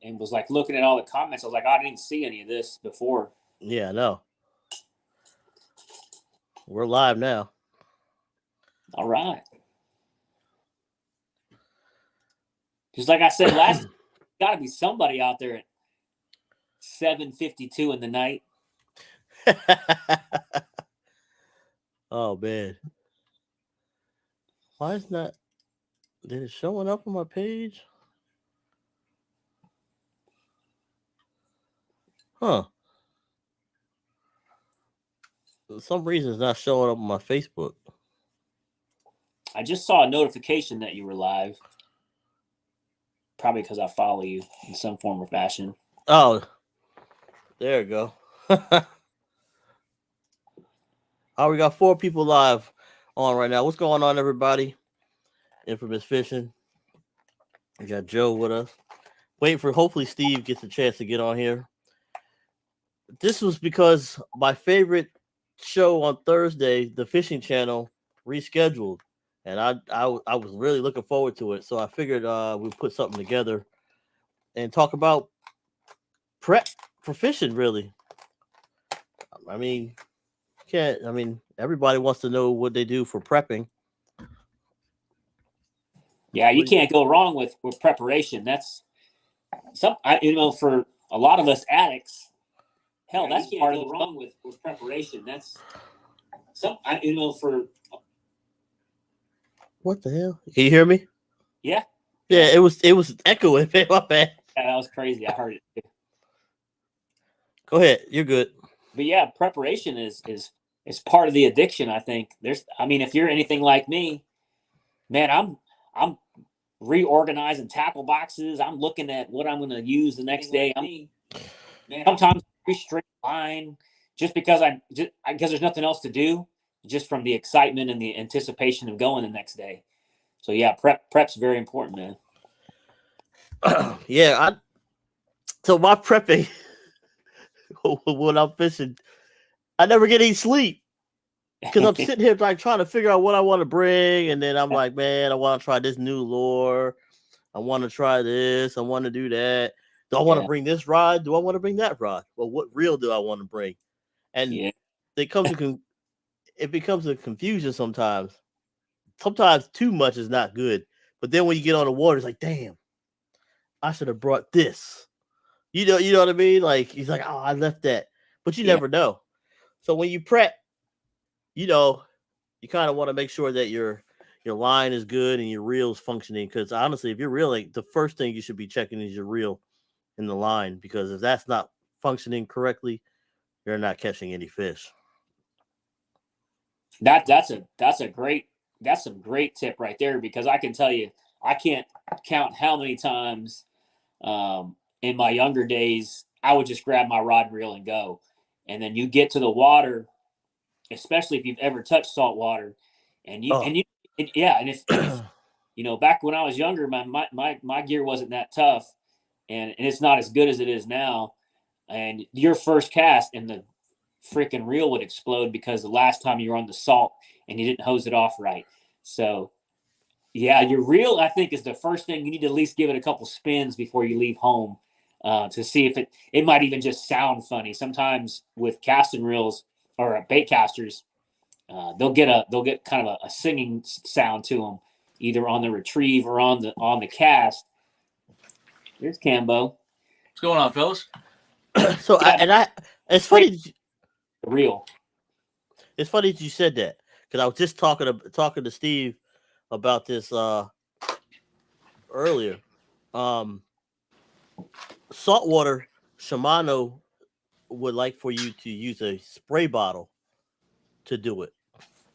and was like looking at all the comments. I was like, I didn't see any of this before. Yeah, no. We're live now. All right. Just like I said last, got to be somebody out there at 7:52 in the night. Oh man, why is not? Did it showing up on my page? Huh. For some reason, it's not showing up on my Facebook. I just saw a notification that you were live. Probably because I follow you in some form or fashion. Oh, there you go. Oh, we got 4 people live on right now. What's going on, everybody? Infamous Fishing. We got Joe with us. Waiting for hopefully Steve gets a chance to get on here. This was because my favorite show on Thursday, the Fishing Channel, rescheduled, and I was really looking forward to it. So I figured we'd put something together and talk about prep for fishing. Really, I mean, can't. I mean, everybody wants to know what they do for prepping. Yeah, you can't go wrong with preparation. That's for a lot of us addicts. Hell, that's part of the wrong with preparation. That's for. What the hell? Can you hear me? Yeah. Yeah, it was echoing. My bad. Yeah, that was crazy. I heard it. Go ahead. You're good. But yeah, preparation is part of the addiction. I think if you're anything like me, man, I'm reorganizing tackle boxes. I'm looking at what I'm going to use the next day. Sometimes straight line just because there's nothing else to do, just from the excitement and the anticipation of going the next day. So yeah, prep's very important, man. Yeah, so my prepping when I'm fishing, I never get any sleep because I'm sitting here like trying to figure out what I want to bring, and then I'm like, man, I want to try this new lure. I want to try this. I want to do that. Do I want to bring this rod? Do I want to bring that rod? Well, what reel do I want to bring? And it becomes a confusion sometimes. Sometimes too much is not good. But then when you get on the water, it's like, damn, I should have brought this. You know what I mean? Like he's like, oh, I left that. But you never know. So when you prep, you kind of want to make sure that your line is good and your reel is functioning. Because honestly, if you're reeling, the first thing you should be checking is your reel in the line. Because if that's not functioning correctly, you're not catching any fish. That's some great tip right there, because I can tell you, I can't count how many times in my younger days I would just grab my rod and reel and go, and then you get to the water, especially if you've ever touched salt water, and if back when I was younger, my gear wasn't that tough, and it's not as good as it is now, and your first cast and the freaking reel would explode because the last time you were on the salt and you didn't hose it off right. So yeah, your reel, I think, is the first thing. You need to at least give it a couple spins before you leave home, to see if it might even just sound funny. Sometimes with casting reels or bait casters, they'll get kind of a singing sound to them, either on the retrieve or on the cast. Here's Cambo. What's going on, fellas? So it's funny. Reel. It's funny that you said that, because I was just talking to Steve about this earlier. Saltwater, Shimano would like for you to use a spray bottle to do it,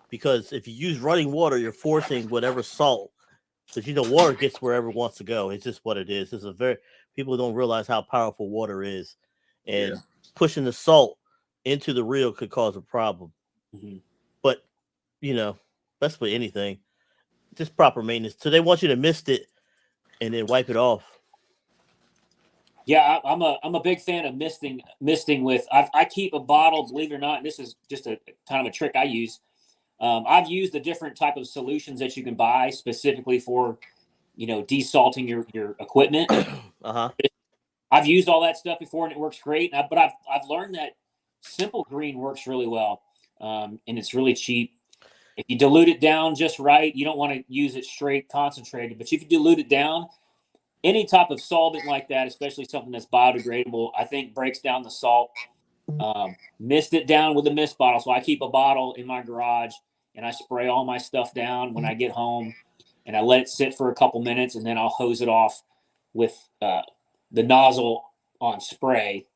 because if you use running water, you're forcing whatever salt, because water gets wherever it wants to go. It's just what it is. People don't realize how powerful water is, and pushing the salt into the reel could cause a problem. Mm-hmm. But that's for anything, just proper maintenance. So they want you to mist it and then wipe it off. Yeah, I'm a big fan of misting with. I keep a bottle, believe it or not. And this is just a kind of a trick I use. I've used the different type of solutions that you can buy specifically for, desalting your equipment. Uh-huh. I've used all that stuff before and it works great. But I've learned that simple green works really well, and it's really cheap. If you dilute it down just right, you don't want to use it straight concentrated. But if you dilute it down, any type of solvent like that, especially something that's biodegradable, I think breaks down the salt. Mist it down with a mist bottle. So I keep a bottle in my garage and I spray all my stuff down when I get home, and I let it sit for a couple minutes, and then I'll hose it off with the nozzle on spray,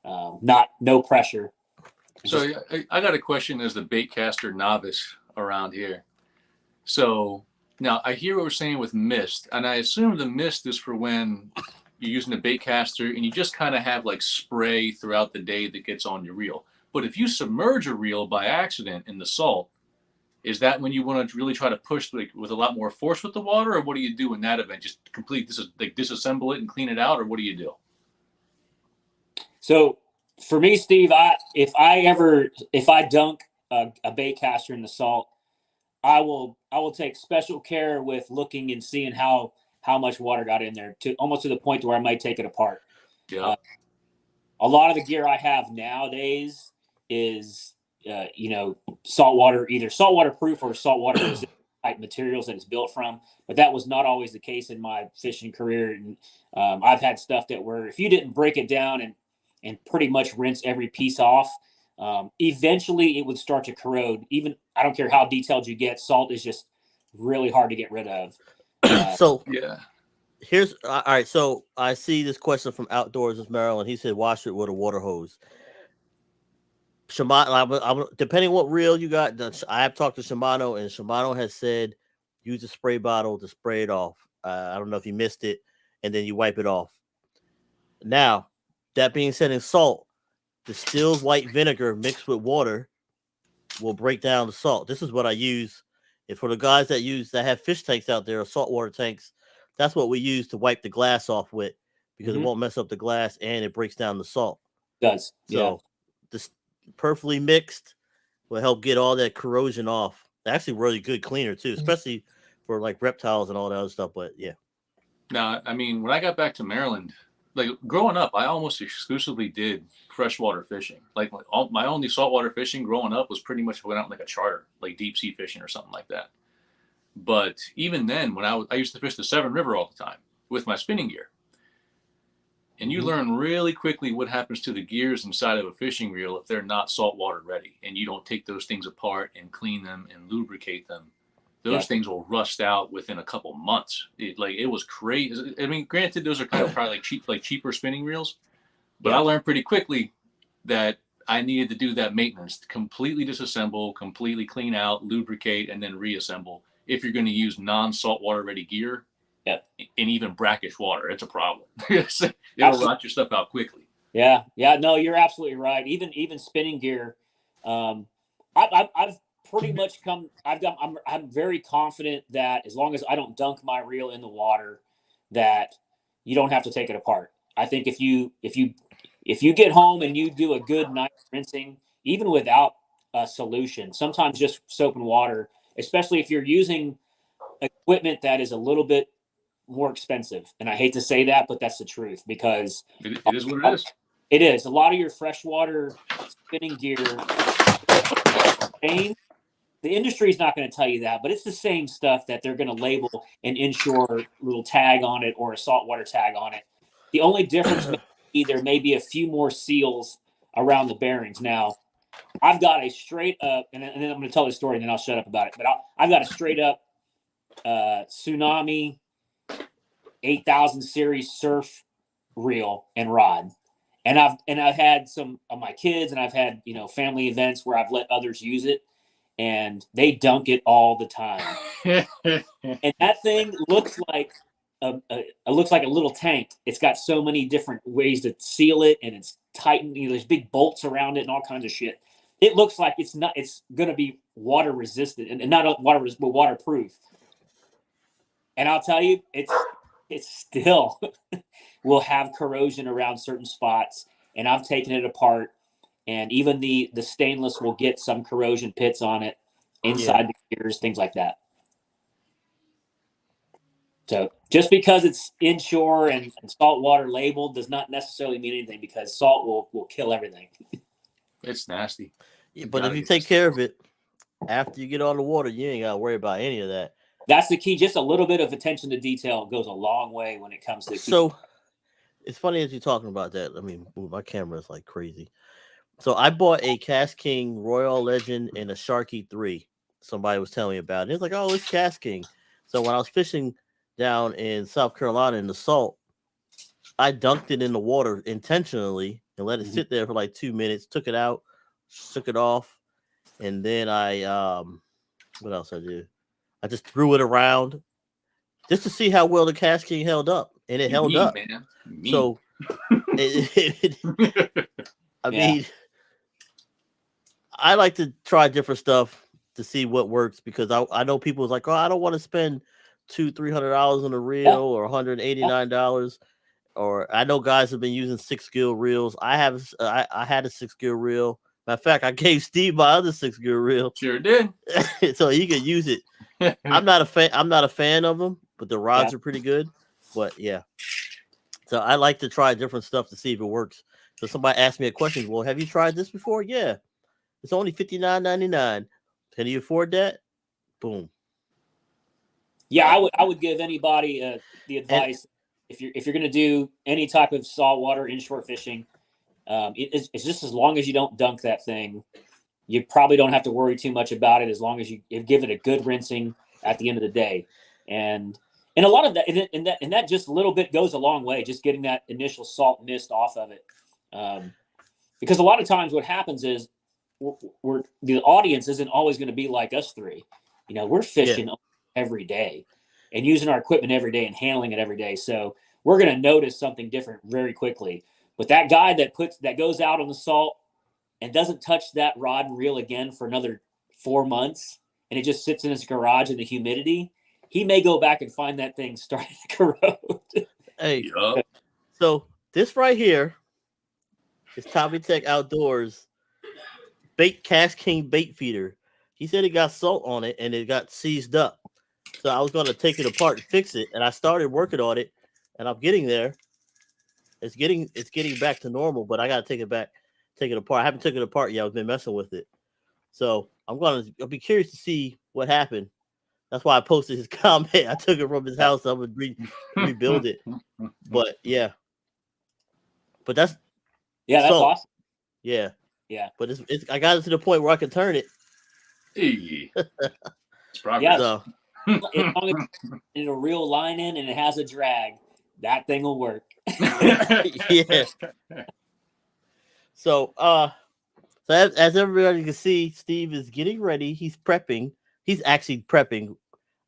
no pressure. So I got a question as the bait caster novice around here. So now I hear what we're saying with mist, and I assume the mist is for when you're using a bait caster and you just kind of have like spray throughout the day that gets on your reel. But if you submerge a reel by accident in the salt, is that when you want to really try to push like with a lot more force with the water, or what do you do in that event? Just disassemble it and clean it out, or what do you do? So for me, Steve, if I dunk a bait caster in the salt, I will take special care with looking and seeing how much water got in there, to almost to the point where I might take it apart. Yeah. A lot of the gear I have nowadays is saltwater, either saltwater proof or saltwater resistant type materials that it's built from. But that was not always the case in my fishing career. And I've had stuff that where if you didn't break it down and pretty much rinse every piece off, eventually it would start to corrode. Even I don't care how detailed you get, salt is just really hard to get rid of. So yeah, here's all right. So I see this question from Outdoors with Maryland. He said, "Wash it with a water hose." Shimano, depending what reel you got, I have talked to Shimano, and Shimano has said use a spray bottle to spray it off. I don't know if you missed it, and then you wipe it off. Now, that being said, in salt, distilled white vinegar mixed with water will break down the salt. This is what I use. And for the guys that have fish tanks out there, or saltwater tanks, that's what we use to wipe the glass off with, because it won't mess up the glass and it breaks down the salt. It does. So this perfectly mixed will help get all that corrosion off. Actually, really good cleaner too, especially for like reptiles and all that other stuff. But yeah. Now, I mean, when I got back to Maryland, like growing up, I almost exclusively did freshwater fishing. Like my only saltwater fishing growing up was pretty much went out like a charter, like deep sea fishing or something like that. But even then, when I used to fish the Severn River all the time with my spinning gear. And you learn really quickly what happens to the gears inside of a fishing reel if they're not saltwater ready, and you don't take those things apart and clean them and lubricate them. Those things will rust out within a couple months. It was crazy. I mean, granted, those are kind of probably cheaper spinning reels, but I learned pretty quickly that I needed to do that maintenance, completely disassemble, completely clean out, lubricate, and then reassemble. If you're going to use non-saltwater ready gear, in even brackish water, it's a problem. It'll rot your stuff out quickly. Yeah. No, you're absolutely right. Even spinning gear, I've pretty much come. I'm very confident that as long as I don't dunk my reel in the water, that you don't have to take it apart. I think if you get home and you do a good night rinsing, even without a solution, sometimes just soap and water, especially if you're using equipment that is a little bit more expensive. And I hate to say that, but that's the truth, because it is what it is. It is. A lot of your freshwater spinning gear, the industry is not going to tell you that, but it's the same stuff that they're going to label an inshore little tag on it or a saltwater tag on it. The only difference may be there may be a few more seals around the bearings. Now, I've got a straight up, and then I'm going to tell the story and then I'll shut up about it, but I've got a straight up Tsunami 8,000 series surf reel and rod. And I've had some of my kids, and I've had, family events where I've let others use it, and they dunk it all the time. And that thing looks like it looks like a little tank. It's got so many different ways to seal it, and it's tightened. There's big bolts around it and all kinds of shit. It looks like it's going to be water resistant and not water, but waterproof. And I'll tell you, it's still will have corrosion around certain spots. And I've taken it apart, and even the stainless will get some corrosion pits on it inside the gears, things like that. So just because it's inshore and saltwater labeled does not necessarily mean anything, because salt will kill everything. It's nasty. Yeah, but if you take care of it after you get on the water, you ain't got to worry about any of that. That's the key. Just a little bit of attention to detail goes a long way when it comes to. So it's funny that you're talking about that. I mean, my camera is like crazy. So I bought a Cast King Royal Legend and a Sharky 3. Somebody was telling me about it. It's like, oh, it's Cast King. So when I was fishing down in South Carolina in the salt, I dunked it in the water intentionally and let it sit there for like 2 minutes, took it out, shook it off, and then what else I did? I just threw it around just to see how well the Cast King held up. And it held up. Man. So I mean, I like to try different stuff to see what works, because I know people is like, oh, I don't want to spend $200-300 on a reel or $189. Or I know guys have been using 6-gill reels. I had a 6-gill reel. Matter of fact, I gave Steve my other 6-gill reel. Sure did. So he could use it. I'm not a fan of them, but the rods are pretty good. But yeah. So I like to try different stuff to see if it works. So somebody asked me a question, well, have you tried this before? Yeah. It's only $59.99. Can you afford that? Boom. Yeah, I would give anybody the advice, if you're going to do any type of saltwater inshore fishing, it's just as long as you don't dunk that thing, you probably don't have to worry too much about it, as long as you give it a good rinsing at the end of the day. And a lot of that, and that just a little bit goes a long way, just getting that initial salt mist off of it. Because a lot of times what happens is the audience isn't always going to be like us three. We're fishing every day and using our equipment every day and handling it every day. So we're going to notice something different very quickly. But that guy that goes out on the salt and doesn't touch that rod and reel again for another 4 months, and it just sits in his garage in the humidity, he may go back and find that thing starting to corrode. Hey, so this right here is Tommy Tech Outdoors Cast King bait feeder. He said it got salt on it and it got seized up. So I was going to take it apart and fix it, and I started working on it, and I'm getting there. It's getting back to normal, but I got to take it apart. I haven't taken it apart yet. I've been messing with it. So I'll be curious to see what happened. That's why I posted his comment. I took it from his house. I'm going to rebuild it. But yeah. But that's awesome. Yeah. Yeah. But I got it to the point where I can turn it. Hey. It's probably so. As long as it's a real line in and it has a drag, that thing will work. Yeah. So as everybody can see, Steve is getting ready. He's prepping. He's actually prepping.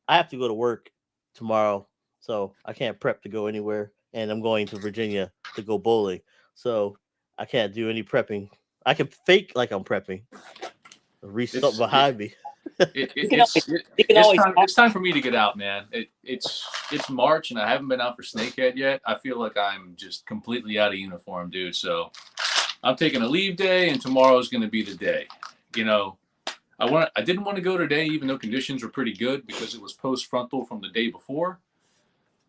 I have to go to work tomorrow, so I can't prep to go anywhere. And I'm going to Virginia to go bowling, so I can't do any prepping. I can fake like I'm prepping. Reach something behind me. It's time for me to get out, man. It's March and I haven't been out for snakehead yet. I feel like I'm just completely out of uniform, dude. So I'm taking a leave day, and tomorrow is going to be the day. I didn't want to go today, even though conditions were pretty good, because it was post frontal from the day before.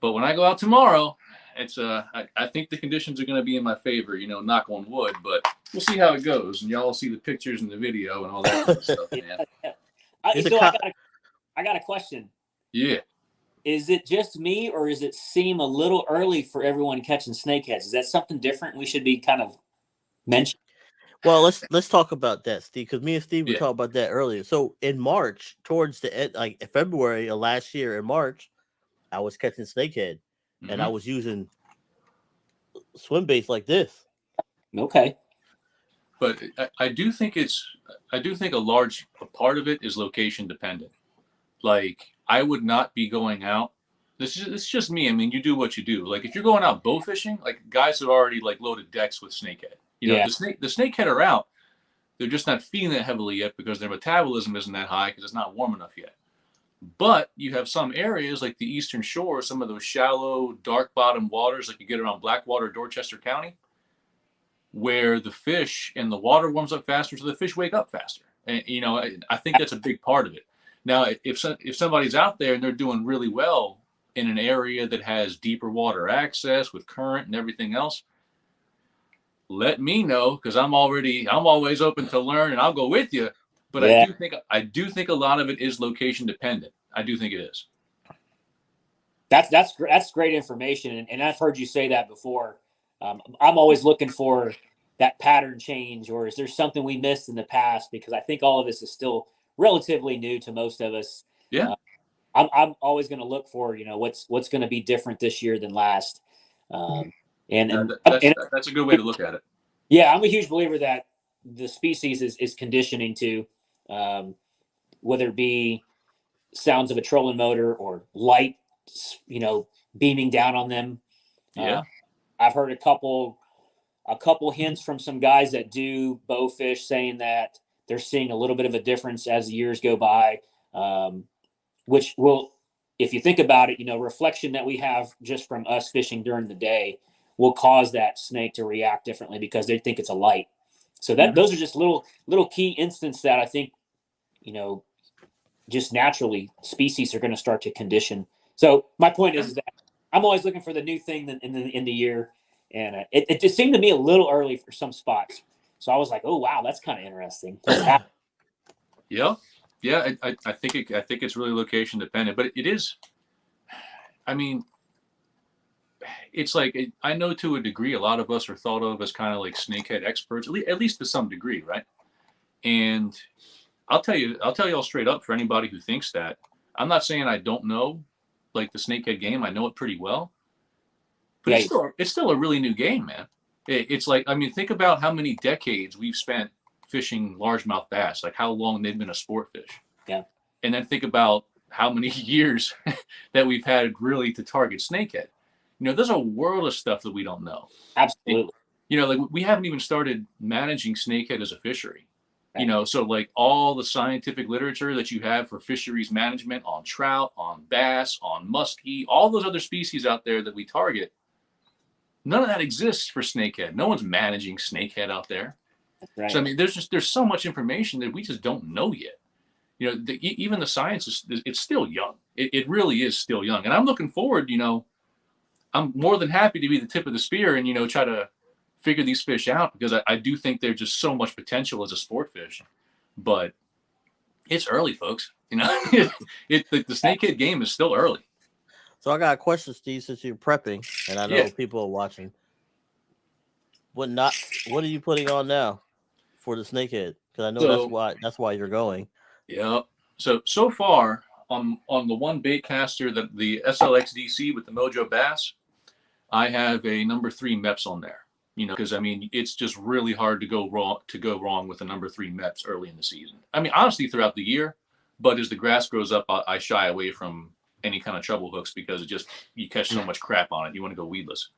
But when I go out tomorrow, it's I think the conditions are going to be in my favor. Knock on wood. But we'll see how it goes, and y'all will see the pictures and the video and all that kind of stuff, man. I got a question. Yeah. Is it just me, or does it seem a little early for everyone catching snakeheads? Is that something different we should be kind of mentioning? Well, let's talk about that, Steve, because me and Steve were talking about that earlier. So in March, towards the end, like February of last year, in March, I was catching snakehead, and I was using swim baits like this. Okay. But I do think a large part of it is location dependent. Like, I would not be going out. This is just me. I mean, you do what you do. Like, if you're going out bow fishing, like guys have already like loaded decks with snakehead. The snakehead are out. They're just not feeding that heavily yet because their metabolism isn't that high because it's not warm enough yet. But you have some areas like the Eastern Shore, some of those shallow, dark bottom waters like you get around Blackwater, Dorchester County, where the fish and the water warms up faster, so the fish wake up faster. And I think that's a big part of it. Now, if somebody's out there and they're doing really well in an area that has deeper water access with current and everything else, let me know, because I'm always open to learn, and I'll go with you. But Yeah. I do think a lot of it is location dependent. I do think it is. That's great information, and I've heard you say that before. I'm always looking for that pattern change, or is there something we missed in the past? Because I think all of this is still relatively new to most of us. Yeah. I'm always going to look for, what's going to be different this year than last. That's a good way to look at it. Yeah, I'm a huge believer that the species is conditioning to, whether it be sounds of a trolling motor or light, beaming down on them. Yeah. I've heard a couple hints from some guys that do bowfish saying that they're seeing a little bit of a difference as the years go by, which will, if you think about it, reflection that we have just from us fishing during the day will cause that snake to react differently because they think it's a light. So those are just little key instances that I think, just naturally species are going to start to condition. So my point is that I'm always looking for the new thing in the year, and it just seemed to me a little early for some spots. So I was like, oh wow, that's kind of interesting. Yeah, I think it's really location dependent, but it is. I mean, it's like I know to a degree, a lot of us are thought of as kind of like snakehead experts, at least to some degree, right? And I'll tell you all straight up, for anybody who thinks that, I'm not saying I don't know, like, the snakehead game. I know it pretty well, but it's still a really new game, man. It's like, I mean, think about how many decades we've spent fishing largemouth bass, like how long they've been a sport fish. Yeah. And then think about how many years that we've had really to target snakehead. There's a world of stuff that we don't know. Absolutely. Like, we haven't even started managing snakehead as a fishery. So like all the scientific literature that you have for fisheries management on trout, on bass, on muskie, all those other species out there that we target, none of that exists for snakehead. No one's managing snakehead out there. Right. So I mean, there's so much information that we just don't know yet. Even the science it's still young. It really is still young, and I'm looking forward. I'm more than happy to be the tip of the spear and try to figure these fish out, because I do think there's just so much potential as a sport fish. But it's early, folks. The snakehead game is still early. So I got a question, Steve, since you're prepping, and I know people are watching. What are you putting on now for the snakehead? Because I know that's why you're going. Yeah. So far on the one bait caster, the SLX DC with the Mojo Bass, I have a number 3 MEPS on there. Because I mean, it's just really hard to go wrong with a number 3 MEPS early in the season. I mean, honestly, throughout the year, but as the grass grows up, I shy away from any kind of treble hooks, because you catch so much crap on it. You want to go weedless.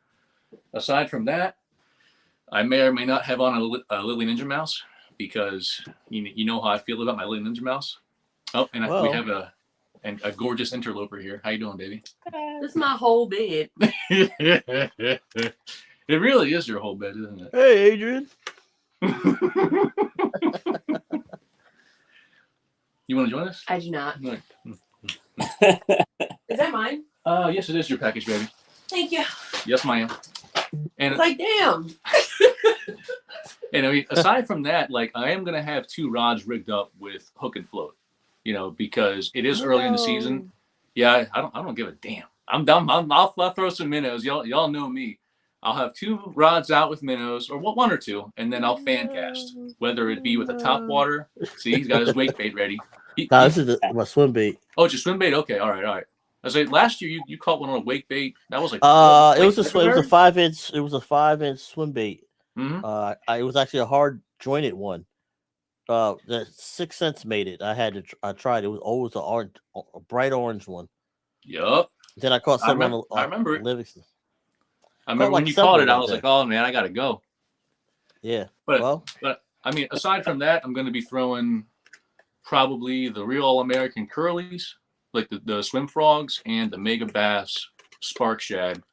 Aside from that, I may or may not have on a Lily Ninja Mouse, because you know how I feel about my Lily Ninja Mouse. Oh, and we have a gorgeous interloper here. How you doing, baby? This is my whole bed. It really is your whole bed, isn't it? Hey, Adrian. You want to join us? I do not. No. Is that mine? Yes, it is your package, baby. Thank you. Yes, ma'am. And it's like, damn. And I mean, aside from that, like, I am gonna have 2 rods rigged up with hook and float, because it is early in the season. Yeah, I don't give a damn. I'm done. I'll throw some minnows. Y'all know me. I'll have 2 rods out with minnows, or 1 or 2, and then I'll fan cast, whether it be with a top water. See, he's got his wake bait ready. This is my swim bait. Oh, it's your swim bait? Okay, all right. I say last year you caught one on a wake bait. That was like it was a 5-inch. It was a 5-inch swim bait. Mm-hmm. It was actually a hard jointed one. The 6 cents made it. I tried. It was always a bright orange one. Yup. Then I caught some on I remember it. Livingston. I remember when you caught it, I was like, oh man, I gotta go. Yeah. But I mean, aside from that, I'm gonna be throwing probably the real All-American curlies, like the swim frogs, and the mega bass spark shad.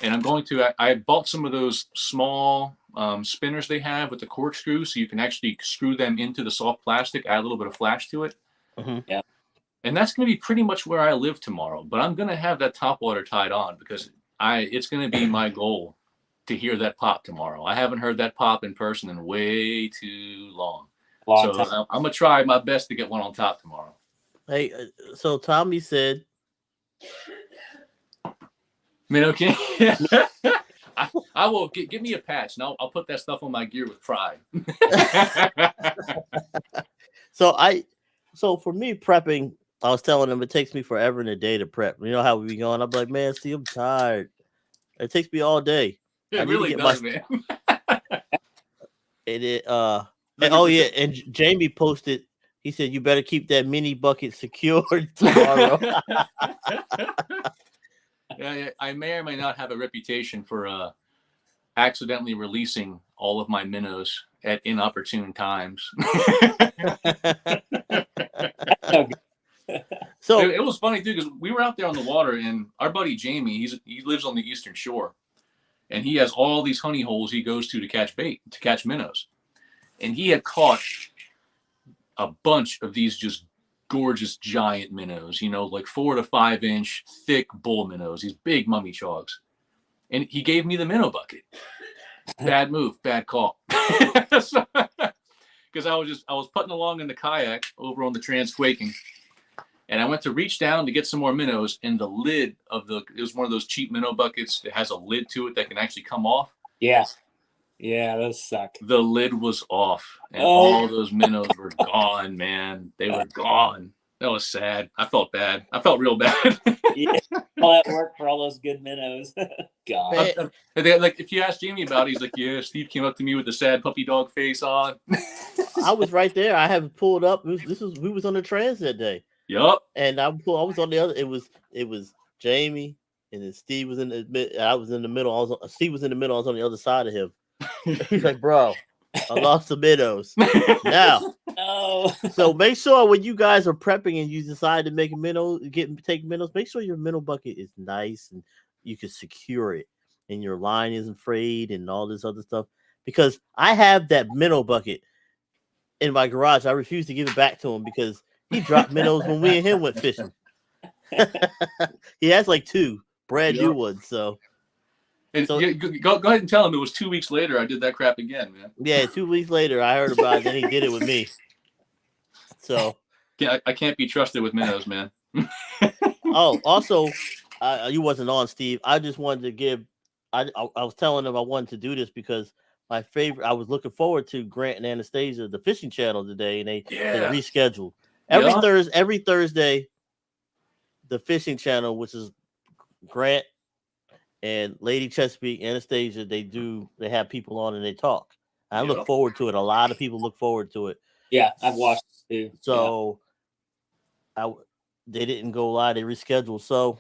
And I'm going to, I bought some of those small spinners they have with the corkscrew, so you can actually screw them into the soft plastic, add a little bit of flash to it. Mm-hmm. Yeah. And that's going to be pretty much where I live tomorrow. But I'm going to have that topwater tied on because it's going to be my goal to hear that pop tomorrow. I haven't heard that pop in person in way too long. So I'm going to try my best to get one on top tomorrow. Hey, so Tommy said, Man, okay. I will give me a patch, and I'll put that stuff on my gear with pride. So for me prepping, I was telling him it takes me forever in a day to prep. You know how we be going? I'm like, man, Steve, I'm tired. It takes me all day. It really does, man. And Jamie posted. He said, "You better keep that mini bucket secured tomorrow." Yeah, I may or may not have a reputation for accidentally releasing all of my minnows at inopportune times. So it was funny too, because we were out there on the water, and our buddy Jamie, he lives on the Eastern Shore, and he has all these honey holes he goes to catch bait, to catch minnows, and he had caught a bunch of these just gorgeous giant minnows, like 4 to 5 inch thick bull minnows, these big mummy chogs. And he gave me the minnow bucket. Bad move, bad call. Because I was putting along in the kayak over on the Transquaking, and I went to reach down to get some more minnows, and the lid it was one of those cheap minnow buckets that has a lid to it that can actually come off. Yeah, those suck. The lid was off, and all those minnows were gone, man. They were gone. That was sad. I felt bad. I felt real bad. Yeah, all that work for all those good minnows. God. Like, if you ask Jamie about it, he's like, yeah, Steve came up to me with the sad puppy dog face on. I was right there. I have pulled up. We was on the trans that day. Yup. And I was on the other. It was Jamie, and then Steve was in the. I was in the middle. Steve was in the middle. I was on the other side of him. He's like, bro, I lost the minnows. Now, so make sure when you guys are prepping and you decide to make a take minnows, make sure your minnow bucket is nice and you can secure it, and your line isn't frayed and all this other stuff. Because I have that minnow bucket in my garage. I refuse to give it back to him because he dropped minnows when we and him went fishing. He has like 2 brand new ones, so. Go ahead and tell him it was 2 weeks later I did that crap again, man. Yeah, 2 weeks later I heard about it, then he did it with me. So I can't be trusted with minnows, man. Also, you wasn't on, Steve. I just wanted to give. I was telling him I wanted to do this because my favorite. I was looking forward to Grant and Anastasia, the fishing channel today, and they rescheduled every Thursday. The fishing channel, which is Grant and Lady Chesapeake, Anastasia, they have people on and they talk. I look forward to it. A lot of people look forward to it. Yeah, I've watched it too. So they didn't go live. They rescheduled. So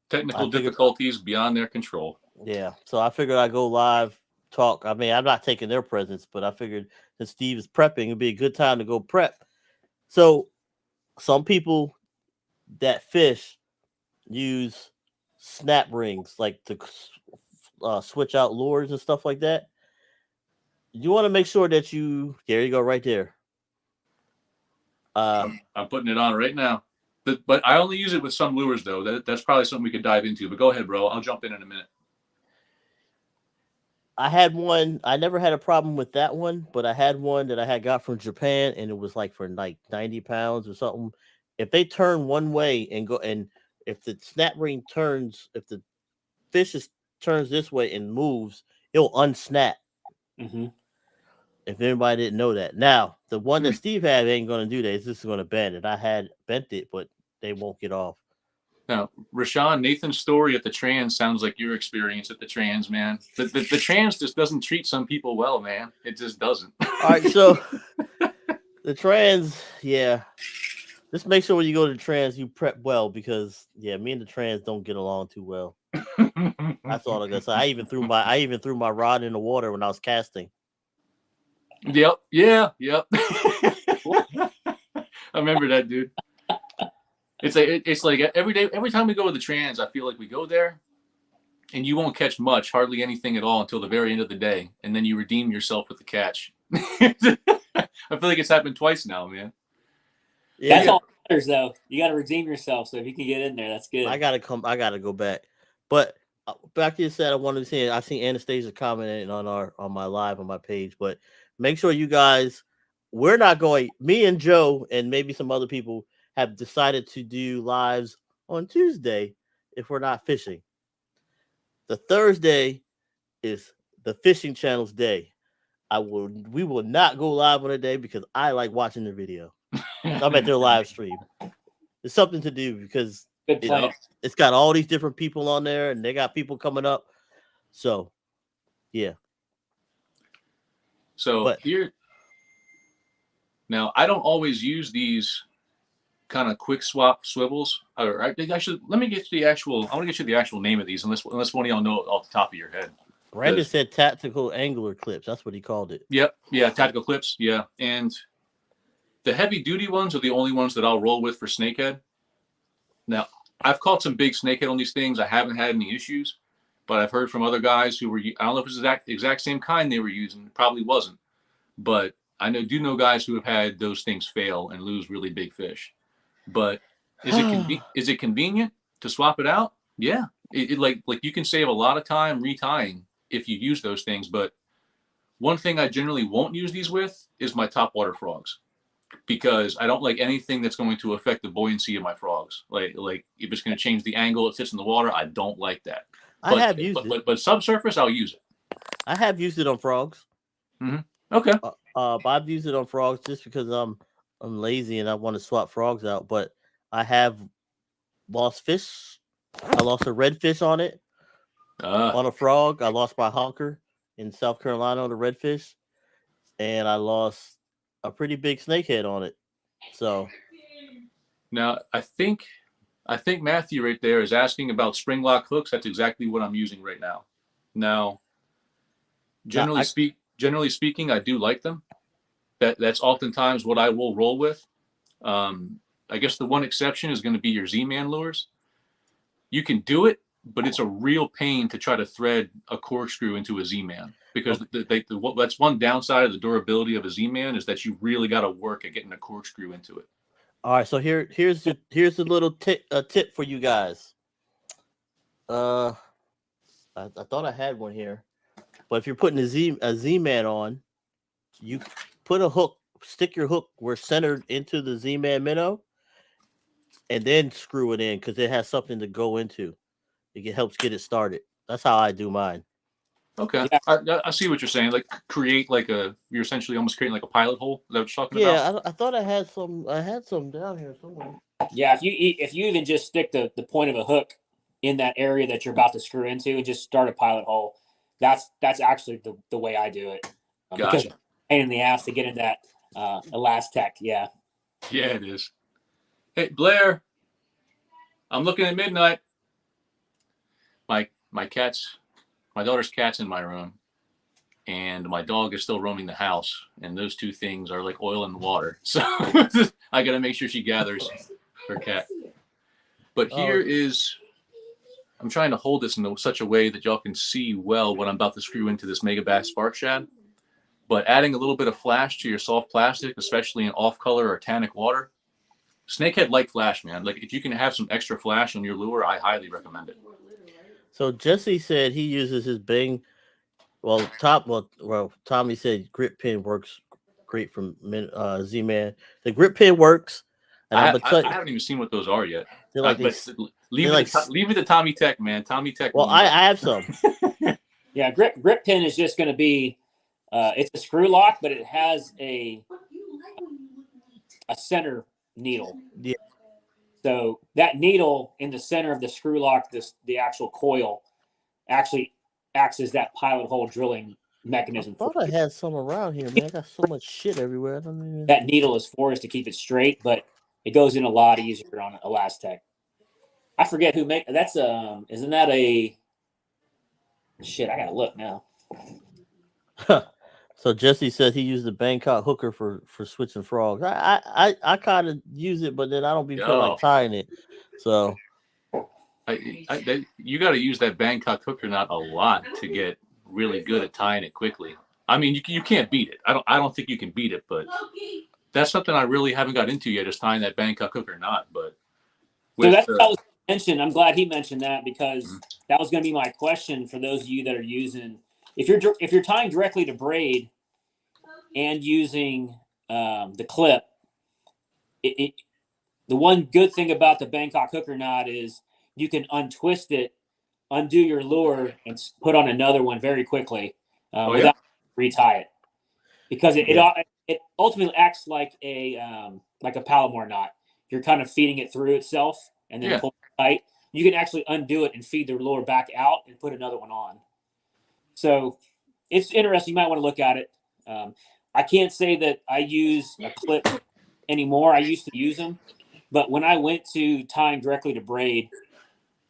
technical difficulties beyond their control. Yeah. So I figured I'd go live, talk. I mean, I'm not taking their presence, but I figured that Steve is prepping, it'd be a good time to go prep. So some people that fish use snap rings, like to switch out lures and stuff like that. You want to make sure that there you go, right there. I'm putting it on right now. But I only use it with some lures, though. That's probably something we could dive into. But go ahead, bro. I'll jump in a minute. I had one. I never had a problem with that one, but I had one that I had got from Japan, and it was like for like 90 pounds or something. If they turn one way and go, and if the snap ring turns, if the fish turns this way and moves, it'll unsnap. Mm-hmm. If anybody didn't know that. Now, the one that Steve had ain't going to do that. It's just going to bend it. I had bent it, but they won't get off. Now, Rashawn, Nathan's story at the Trans sounds like your experience at the Trans, man. The Trans just doesn't treat some people well, man. It just doesn't. All right, so the Trans, yeah. Just make sure when you go to the Trans, you prep well because, yeah, me and the Trans don't get along too well. That's all I got to say. I even threw my rod in the water when I was casting. Yep. Yeah. Yep. I remember that, dude. It's like every time we go to the Trans, I feel like we go there and you won't catch much, hardly anything at all until the very end of the day, and then you redeem yourself with the catch. I feel like it's happened twice now, man. Yeah. Others, though, you got to redeem yourself. So if you can get in there, that's good. I gotta go back. But back to you said I wanted to say I seen Anastasia commenting on my live on my page. But make sure you guys, we're not going. Me and Joe and maybe some other people have decided to do lives on Tuesday if we're not fishing. The Thursday is the fishing channel's day. We will not go live on a day because I like watching the video. I'm at their live stream. It's something to do because Good plan. it's got all these different people on there and they got people coming up. So, yeah. So here, now I don't always use these kind of quick swap swivels. Or actually, let me get you the actual. I want to get you the actual name of these, unless one of y'all know it off the top of your head. Brandon said tactical angler clips. That's what he called it. Yep. Yeah, tactical clips. Yeah, and the heavy duty ones are the only ones that I'll roll with for snakehead. Now, I've caught some big snakehead on these things. I haven't had any issues, but I've heard from other guys who were, I don't know if it's the exact same kind they were using. It probably wasn't. But I do know guys who have had those things fail and lose really big fish. But is it convenient to swap it out? Yeah. Like you can save a lot of time retying if you use those things. But one thing I generally won't use these with is my topwater frogs, because I don't like anything that's going to affect the buoyancy of my frogs. Like if it's going to change the angle it sits in the water, I don't like that. I have used it. But subsurface, I'll use it. I have used it on frogs. Mm-hmm. Okay. But I've used it on frogs just because I'm lazy and I want to swap frogs out. But I have lost fish. I lost a redfish on it. On a frog. I lost my honker in South Carolina on the redfish. And I lost a pretty big snakehead on it. So now I think Matthew right there is asking about spring lock hooks. That's exactly what I'm using right now. Now, generally speaking, I do like them. That's oftentimes what I will roll with. I guess the one exception is going to be your Z-Man lures. You can do it, but it's a real pain to try to thread a corkscrew into a Z-Man, because that's one downside of the durability of a Z-Man, is that you really got to work at getting a corkscrew into it. All right, so here's the little tip for you guys. I thought I had one here, but if you're putting a Z-Man on, you put a hook, stick your hook where centered into the Z-Man minnow, and then screw it in because it has something to go into. It helps get it started. That's how I do mine. Okay, yeah. I see what you're saying. Like create you're essentially almost creating like a pilot hole. Is that what you're talking about? Yeah, I thought I had some. I had some down here somewhere. Yeah, if you even just stick the point of a hook in that area that you're about to screw into and just start a pilot hole, that's actually the way I do it. Gotcha. Because it's a pain in the ass to get in that Elastec. Yeah. Yeah, it is. Hey, Blair, I'm looking at midnight. My daughter's cat's in my room, and my dog is still roaming the house, and those two things are like oil and water. So I got to make sure she gathers her cat. But here is, I'm trying to hold this in such a way that y'all can see well what I'm about to screw into this Mega Bass Spark Shad. But adding a little bit of flash to your soft plastic, especially in off-color or tannic water, snakehead like flash, man. Like if you can have some extra flash on your lure, I highly recommend it. So Jesse said he uses his Bing. Well, Tommy said grip pin works great from Z-Man. The grip pin works. And I haven't even seen what those are yet. Leave it to Tommy Tech, man. Tommy Tech. Well, I have some. Yeah, grip pin is just going to be. It's a screw lock, but it has a center needle. Yeah. So that needle in the center of the screw lock, the actual coil, actually acts as that pilot hole drilling mechanism. I thought I had some around here, man. I got so much shit everywhere. That needle is for us to keep it straight, but it goes in a lot easier on Elastec. I forget who make that's. Isn't that a shit? I gotta look now. So Jesse said he used the Bangkok hooker for switching frogs. I kind of use it, but then I don't feel like tying it. So you got to use that Bangkok hooker knot a lot to get really good at tying it quickly. I mean, you can't beat it. I don't think you can beat it, but that's something I really haven't got into yet, is tying that Bangkok hook or not. But So that's what I was mentioned. I'm glad he mentioned that, because that was going to be my question for those of you that are using. If you're tying directly to braid and using the clip, the one good thing about the Bangkok hooker knot is you can untwist it, undo your lure, and put on another one very quickly without retie it, because it ultimately acts like a Palomar knot. You're kind of feeding it through itself and then pull it tight. You can actually undo it and feed the lure back out and put another one on. So it's interesting. You might want to look at it. I can't say that I use a clip anymore. I used to use them, but when I went to tying directly to braid,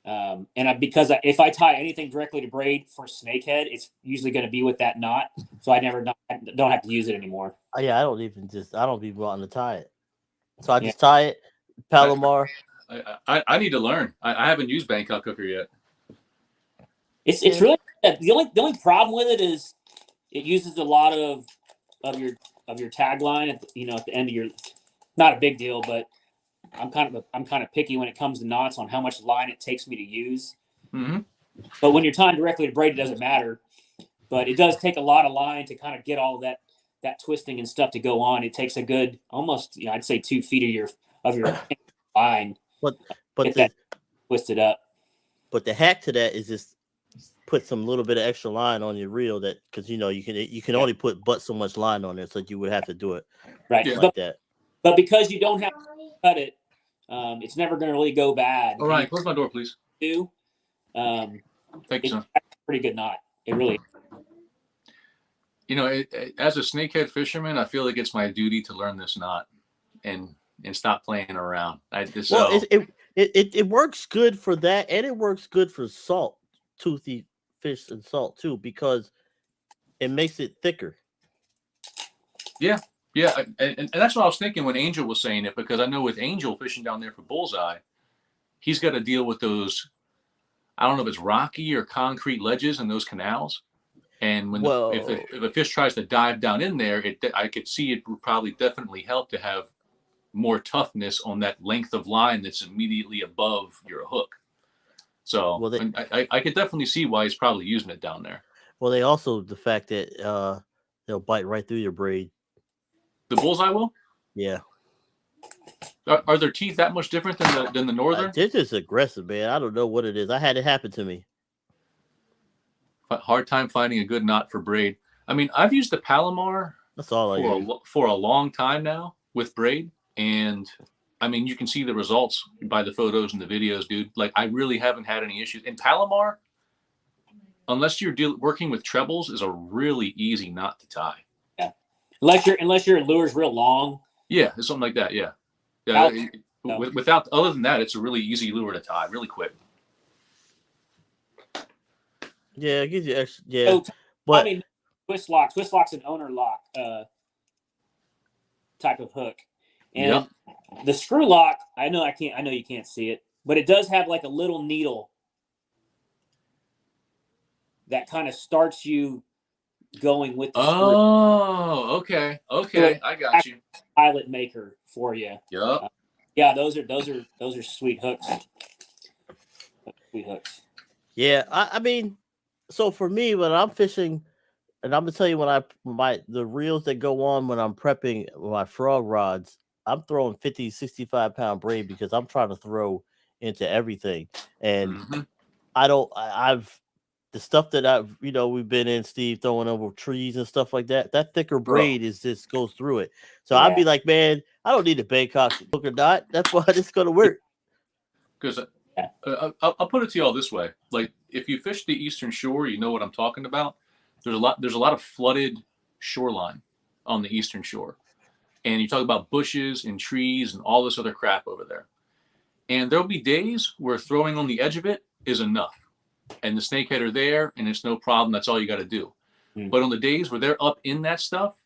if I tie anything directly to braid for snakehead, it's usually going to be with that knot. So I don't have to use it anymore. Yeah, I don't even wanting to tie it. So I just tie it, Palomar. I need to learn. I haven't used Bangkok hooker yet. It's really the only problem with it is it uses a lot of your tagline at the end of your. Not a big deal, but I'm kind of picky when it comes to knots on how much line it takes me to use. Mm-hmm. But when you're tying directly to braid, it doesn't matter. But it does take a lot of line to kind of get all that twisting and stuff to go on. It takes a good almost I'd say 2 feet of your line. But that twisted up. But the hack to that is just put some little bit of extra line on your reel, that because you can only put but so much line on there, so you would have to do it like that. But because you don't have to cut it, it's never going to really go bad. All right, close my door, please. Thank you, son. It's a pretty good knot. It really. As a snakehead fisherman, I feel like it's my duty to learn this knot and stop playing around. It works good for that, and it works good for toothy fish and salt too, because it makes it thicker. Yeah, and that's what I was thinking when Angel was saying it, because I know with Angel fishing down there for bullseye, he's got to deal with those. I don't know if it's rocky or concrete ledges in those canals. And if a fish tries to dive down in there, I could see it would probably definitely help to have more toughness on that length of line that's immediately above your hook. So I could definitely see why he's probably using it down there. Well, they also the fact that they'll bite right through your braid. The bullseye will? Yeah. Are their teeth that much different than the northern? They're just aggressive, man. I don't know what it is. I had it happen to me. Hard time finding a good knot for braid. I mean, I've used the Palomar for a long time now with braid, and I mean, you can see the results by the photos and the videos, dude. Like, I really haven't had any issues. And Palomar, unless you're working with trebles, is a really easy knot to tie. Yeah, unless your lure's real long. Yeah, it's something like that. Yeah. Without other than that, it's a really easy lure to tie, really quick. Yeah, it gives you extra. Yeah, but I mean, twist lock's an owner lock type of hook, and the screw lock. I know you can't see it, but it does have like a little needle that kind of starts you going with the screw. Oh, okay, I got you. Pilot maker for you. Yep. Yeah, those are sweet hooks. Sweet hooks. Yeah, I mean. So for me, when I'm fishing, and I'm gonna tell you the reels that go on when I'm prepping my frog rods, I'm throwing 50, 65 pound braid, because I'm trying to throw into everything. And the stuff that we've been in, Steve, throwing over trees and stuff like that, that thicker braid just goes through it. So I'd be like, man, I don't need a Bangkok hook or knot. That's why it's gonna work. Because I'll put it to you all this way: like, if you fish the Eastern Shore, you know what I'm talking about. There's a lot of flooded shoreline on the Eastern Shore, and you talk about bushes and trees and all this other crap over there. And there'll be days where throwing on the edge of it is enough, and the snakehead are there, and it's no problem. That's all you got to do. But on the days where they're up in that stuff,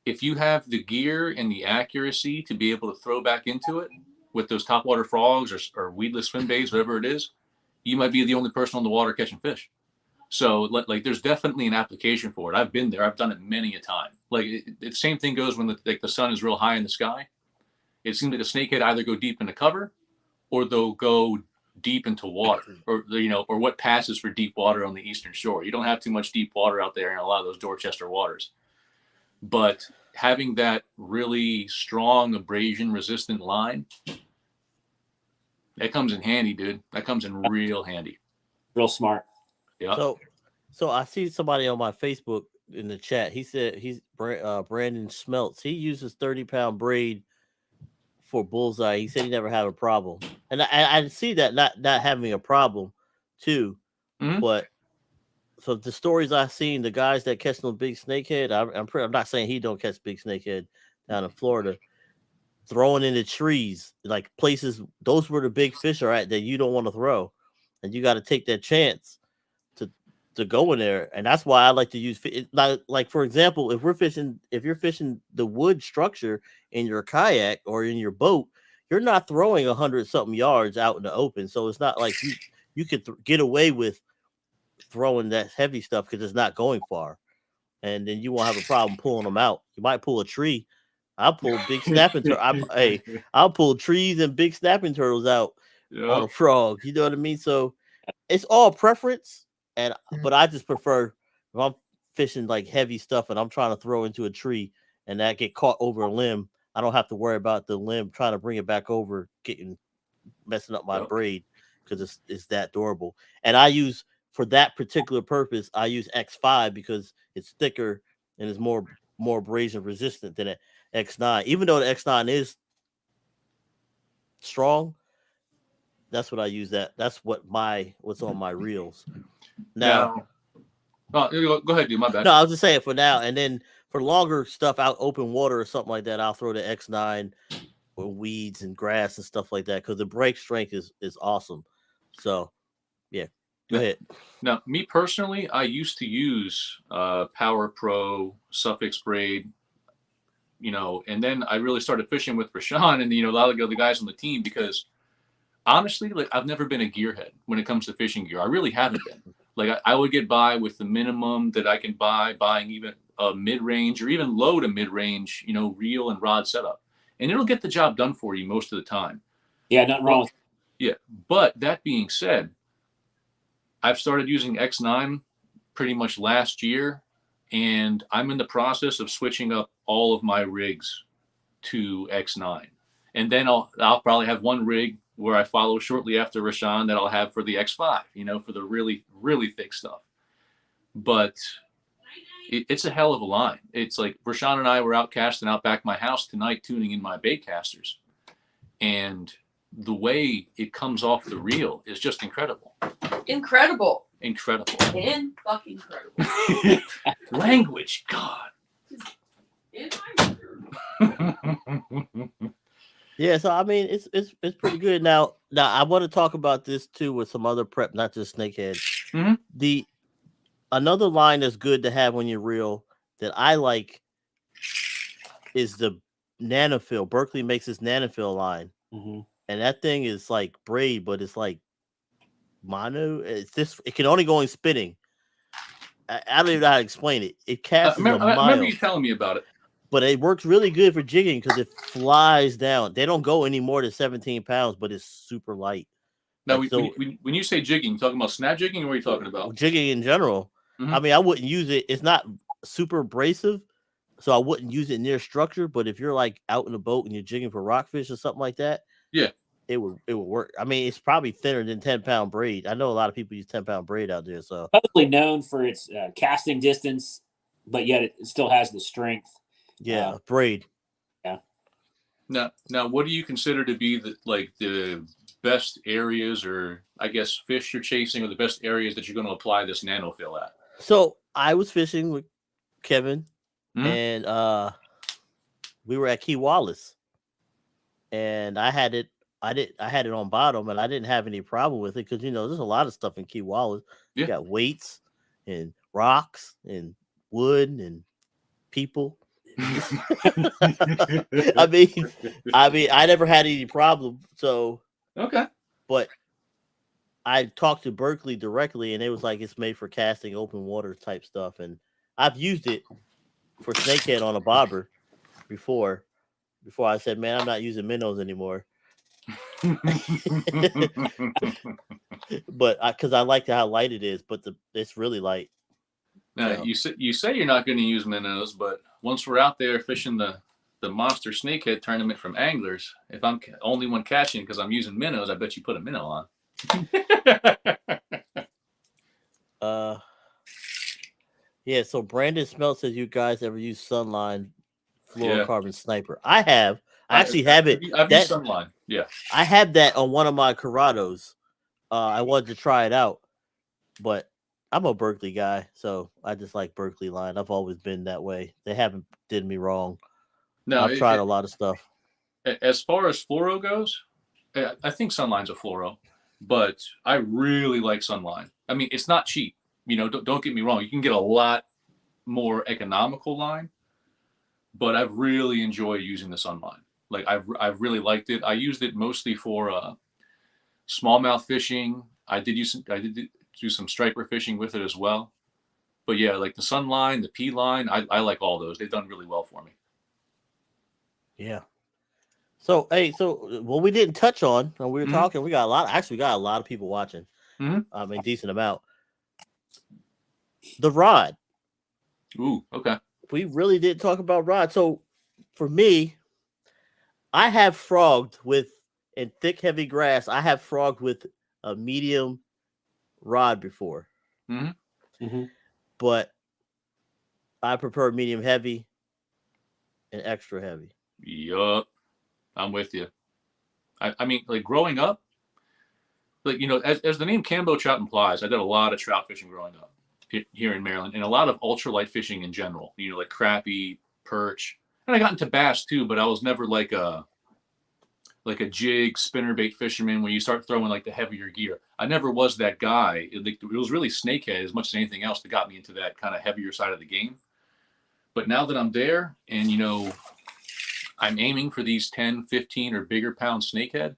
if you have the gear and the accuracy to be able to throw back into it with those topwater frogs or weedless swim baits, whatever it is, you might be the only person on the water catching fish. So like there's definitely an application for it. I've been there. I've done it many a time. Like the same thing goes when the sun is real high in the sky. It seems like the snakehead either go deep into cover or they'll go deep into water, or or what passes for deep water on the eastern shore. You don't have too much deep water out there in a lot of those Dorchester waters. But having that really strong abrasion resistant line, that comes in handy, dude. That comes in real handy. Real smart. Yeah. So I see somebody on my Facebook in the chat. He said he's Brandon Smelts. He uses 30-pound braid for bullseye. He said he never had a problem, and I see that not having a problem too. Mhm. But so the stories I've seen, the guys that catch them big snakehead, I'm not saying he don't catch big snakehead down in Florida, throwing in the trees, like places those where the big fish are at that you don't want to throw, and you got to take that chance to go in there. And that's why I like to use like for example, if you're fishing the wood structure in your kayak or in your boat, you're not throwing 100-something yards out in the open, so it's not like you could get away with throwing that heavy stuff because it's not going far, and then you won't have a problem pulling them out. You might pull a tree. I'll pull big snapping I'll pull trees and big snapping turtles out on a frog. You know what I mean? So it's all preference, but I just prefer if I'm fishing like heavy stuff and I'm trying to throw into a tree and that get caught over a limb, I don't have to worry about the limb trying to bring it back over, messing up my braid because it's that durable. And I use, for that particular purpose, I use X5 because it's thicker and is more abrasion resistant than an X9. Even though the X9 is strong, that's what I use. That's what's on my reels. Now, go ahead, dude. My bad. No, I was just saying for now, and then for longer stuff out open water or something like that, I'll throw the X9 or weeds and grass and stuff like that because the break strength is awesome. So, yeah, go ahead. Now, me personally, I used to use Power Pro, Suffix Braid, and then I really started fishing with Rashawn and a lot of the other guys on the team because honestly, like I've never been a gearhead when it comes to fishing gear. I really haven't been. Like I would get by with the minimum that I can buying even a mid-range or even low to mid-range, reel and rod setup, and it'll get the job done for you most of the time. Yeah, nothing wrong with it. Yeah, but that being said, I've started using X9 pretty much last year, and I'm in the process of switching up all of my rigs to X9, and then I'll probably have one rig where I follow shortly after Rashawn that I'll have for the X5, for the really, really thick stuff. But it's a hell of a line. It's like Rashawn and I were out casting out back my house tonight, tuning in my bait casters. And the way it comes off the reel is just incredible. Incredible. Fucking incredible. Language, God. Yeah, so I mean, it's pretty good. Now I want to talk about this too with some other prep, not just snakehead. Mm-hmm. Another line that's good to have on your reel that I like is the Nanofil. Berkeley makes this Nanofil line, and that thing is like braid, but it's like mono. It can only go in spinning. I don't even know how to explain it. It casts a mile. I remember you telling me about it. But it works really good for jigging because it flies down. They don't go any more than 17 pounds, but it's super light. Now, when you say jigging, you talking about snap jigging, or what are you talking about? Jigging in general. Mm-hmm. I mean, I wouldn't use it. It's not super abrasive, so I wouldn't use it near structure. But if you're like out in a boat and you're jigging for rockfish or something like that, yeah, it would work. I mean, it's probably thinner than 10-pound braid. I know a lot of people use 10-pound braid out there. So probably known for its casting distance, but yet it still has the strength. Yeah, braid. Yeah. Now, what do you consider to be the best areas, or I guess fish you're chasing, or the best areas that you're going to apply this Nanofil at? So I was fishing with Kevin, and we were at Key Wallace, and I had it on bottom, and I didn't have any problem with it because there's a lot of stuff in Key Wallace. Yeah. You got weights and rocks and wood and people. I mean, I never had any problem. So okay, but I talked to Berkeley directly, and it was like it's made for casting open water type stuff, and I've used it for snakehead on a bobber before. Before I said, man, I'm not using minnows anymore, but because I like how light it is, but it's really light. Now So. you say you're not going to use minnows, but once we're out there fishing the monster snakehead tournament from anglers, if I'm only one catching because I'm using minnows, I bet you put a minnow on. Yeah. So Brandon Smelt says, you guys ever use Sunline fluorocarbon sniper? I have. I actually have it. I've used Sunline. Yeah. I have that on one of my Corrados. I wanted to try it out, but I'm a Berkeley guy, so I just like Berkeley line. I've always been that way. They haven't did me wrong. No, I've tried a lot of stuff. As far as fluoro goes, I think Sunline's a fluoro, but I really like Sunline. I mean, it's not cheap. Don't get me wrong. You can get a lot more economical line, but I've really enjoyed using the Sunline. Like I've really liked it. I used it mostly for smallmouth fishing. I did do some striper fishing with it as well. But yeah, like the Sunline, the P line, I like all those. They've done really well for me. Yeah. So what we didn't touch on when we were talking, we got a lot of people watching. I mean, decent amount. The rod. Ooh, okay. We really didn't talk about rod. So for me, I have frogged with in thick, heavy grass. I have frogged with a medium rod before. But I prefer medium heavy and extra heavy. Yup. I'm with you. I mean, like growing up, like, as the name Cambo Trout implies, I did a lot of trout fishing growing up here in Maryland, and a lot of ultralight fishing in general, like crappie, perch. And I got into bass too, but I was never like a jig spinnerbait fisherman where you start throwing like the heavier gear. I never was that guy. It was really snakehead as much as anything else that got me into that kind of heavier side of the game. But now that I'm there and, I'm aiming for these 10, 15 or bigger pound snakehead,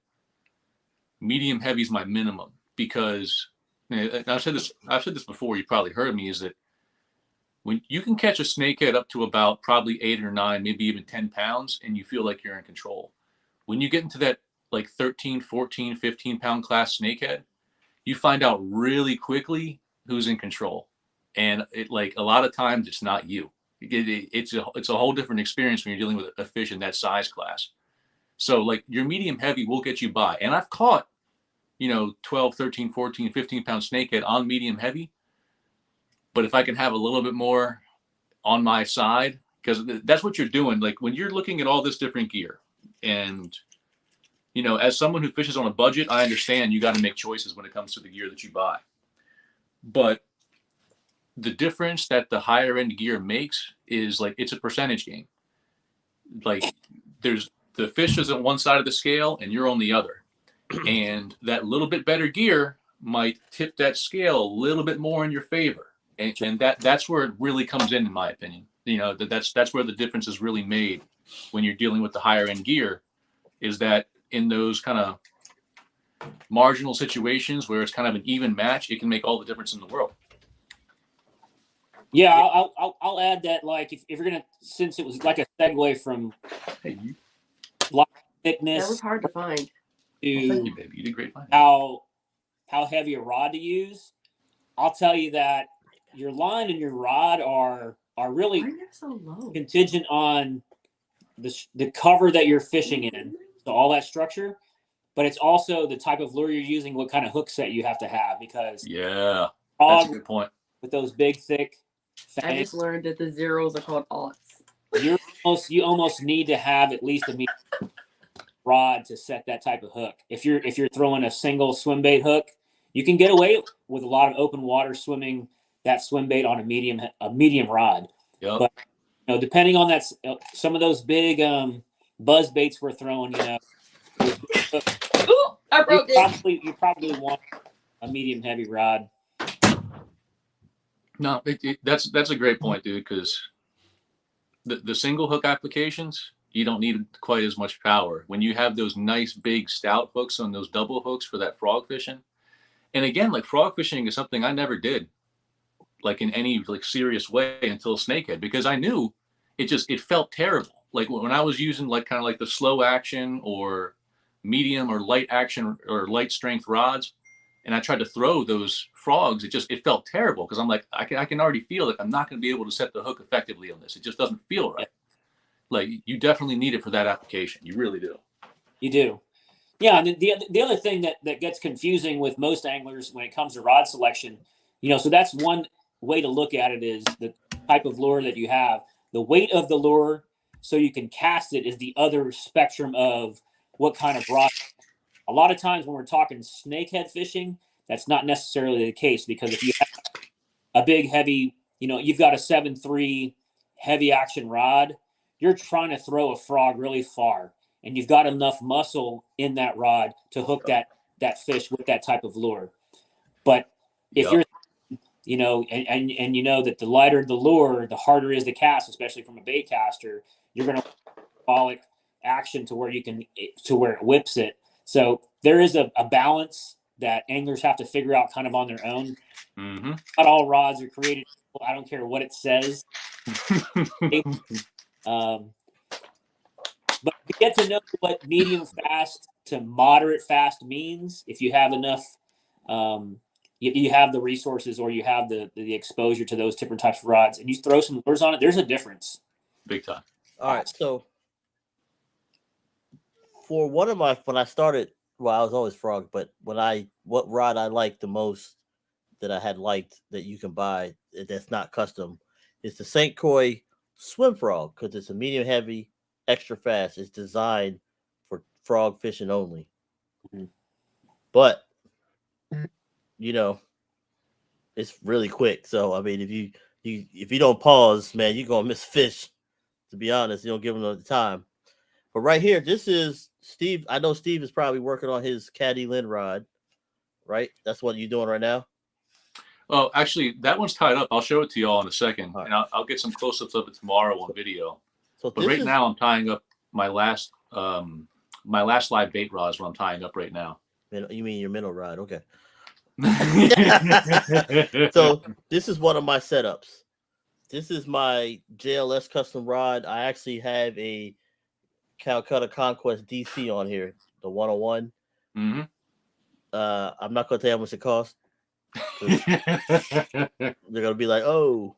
medium heavy is my minimum, because I've said this before, you probably heard me, is that when you can catch a snakehead up to about probably 8 or 9, maybe even 10 pounds, and you feel like you're in control. When you get into that like 13, 14, 15 pound class snakehead, you find out really quickly who's in control. And it, like, a lot of times it's not you. It's a whole different experience when you're dealing with a fish in that size class. So like your medium heavy will get you by. And I've caught, 12, 13, 14, 15 pound snakehead on medium heavy. But if I can have a little bit more on my side, because that's what you're doing. Like when you're looking at all this different gear, and, as someone who fishes on a budget, I understand you got to make choices when it comes to the gear that you buy. But the difference that the higher end gear makes is like, it's a percentage game. Like there's the fish is on one side of the scale and you're on the other. And that little bit better gear might tip that scale a little bit more in your favor. And that's where it really comes in my opinion. That's where the difference is really made when you're dealing with the higher end gear, is that in those kind of marginal situations where it's kind of an even match, it can make all the difference in the world. Yeah, I'll add that, like, if you're gonna, since it was like a segue from thickness, that was hard to find. Thank you, baby. You did great. How heavy a rod to use? I'll tell you that your line and your rod are really so low? Contingent on the cover that you're fishing in, so all that structure. But it's also the type of lure you're using, what kind of hook set you have to have, because that's a good point. With those big, thick fangs, I just learned that the zeros are called aughts. You almost need to have at least a medium rod to set that type of hook. If you're throwing a single swim bait hook, you can get away with a lot of open water swimming that swim bait on a medium rod. Yep. But depending on that, some of those big buzz baits we're throwing, Ooh, I broke it. You probably want a medium heavy rod. No, that's a great point, dude, because the single hook applications, you don't need quite as much power. When you have those nice big stout hooks on those double hooks for that frog fishing, And again, like frog fishing is something I never did, like in any like serious way until snakehead, because I knew it felt terrible. Like when I was using like kind of like the slow action or medium or light action or light strength rods, and I tried to throw those frogs, it felt terrible because I'm like I can already feel like I'm not going to be able to set the hook effectively on this. It just doesn't feel right. Like you definitely need it for that application. You really do. You do. Yeah, and the other thing that gets confusing with most anglers when it comes to rod selection, so that's one way to look at it is the type of lure that you have. The weight of the lure so you can cast it is the other spectrum of what kind of rod. A lot of times when we're talking snakehead fishing, that's not necessarily the case, because if you have a big heavy, you've got a 7.3 heavy action rod, you're trying to throw a frog really far, and you've got enough muscle in that rod to hook that fish with that type of lure. But if you're and you know that the lighter the lure, the harder it is to cast, especially from a bait caster, you're going to parabolic action to where it whips it. So there is a balance that anglers have to figure out kind of on their own. Mm-hmm. Not all rods are created equal. I don't care what it says. But to get to know what medium fast to moderate fast means, if you have enough, you have the resources or you have the exposure to those different types of rods, and you throw some lures on it, there's a difference. Big time. All right, so for one of when I started, well, I was always frog, but what rod I liked the most that I had liked that you can buy that's not custom is the St. Croix Swim Frog, because it's a medium heavy, extra fast. It's designed for frog fishing only. Mm-hmm. But it's really quick. So I mean, if you don't pause, man, you're gonna miss fish. To be honest, you don't give them the time. But right here, this is Steve. I know Steve is probably working on his Caddy Lynn rod, right? That's what you're doing right now. Oh, actually, that one's tied up. I'll show it to y'all in a second, right. and I'll get some close-ups of it tomorrow on video. So but right now, I'm tying up my last live bait rod is what I'm tying up right now. You mean your minnow rod? Okay. So this is one of my setups. This is my JLS custom rod. I actually have a Calcutta Conquest DC on here, the 101. Mm-hmm. I'm not going to tell you how much it costs. They're going to be like, oh,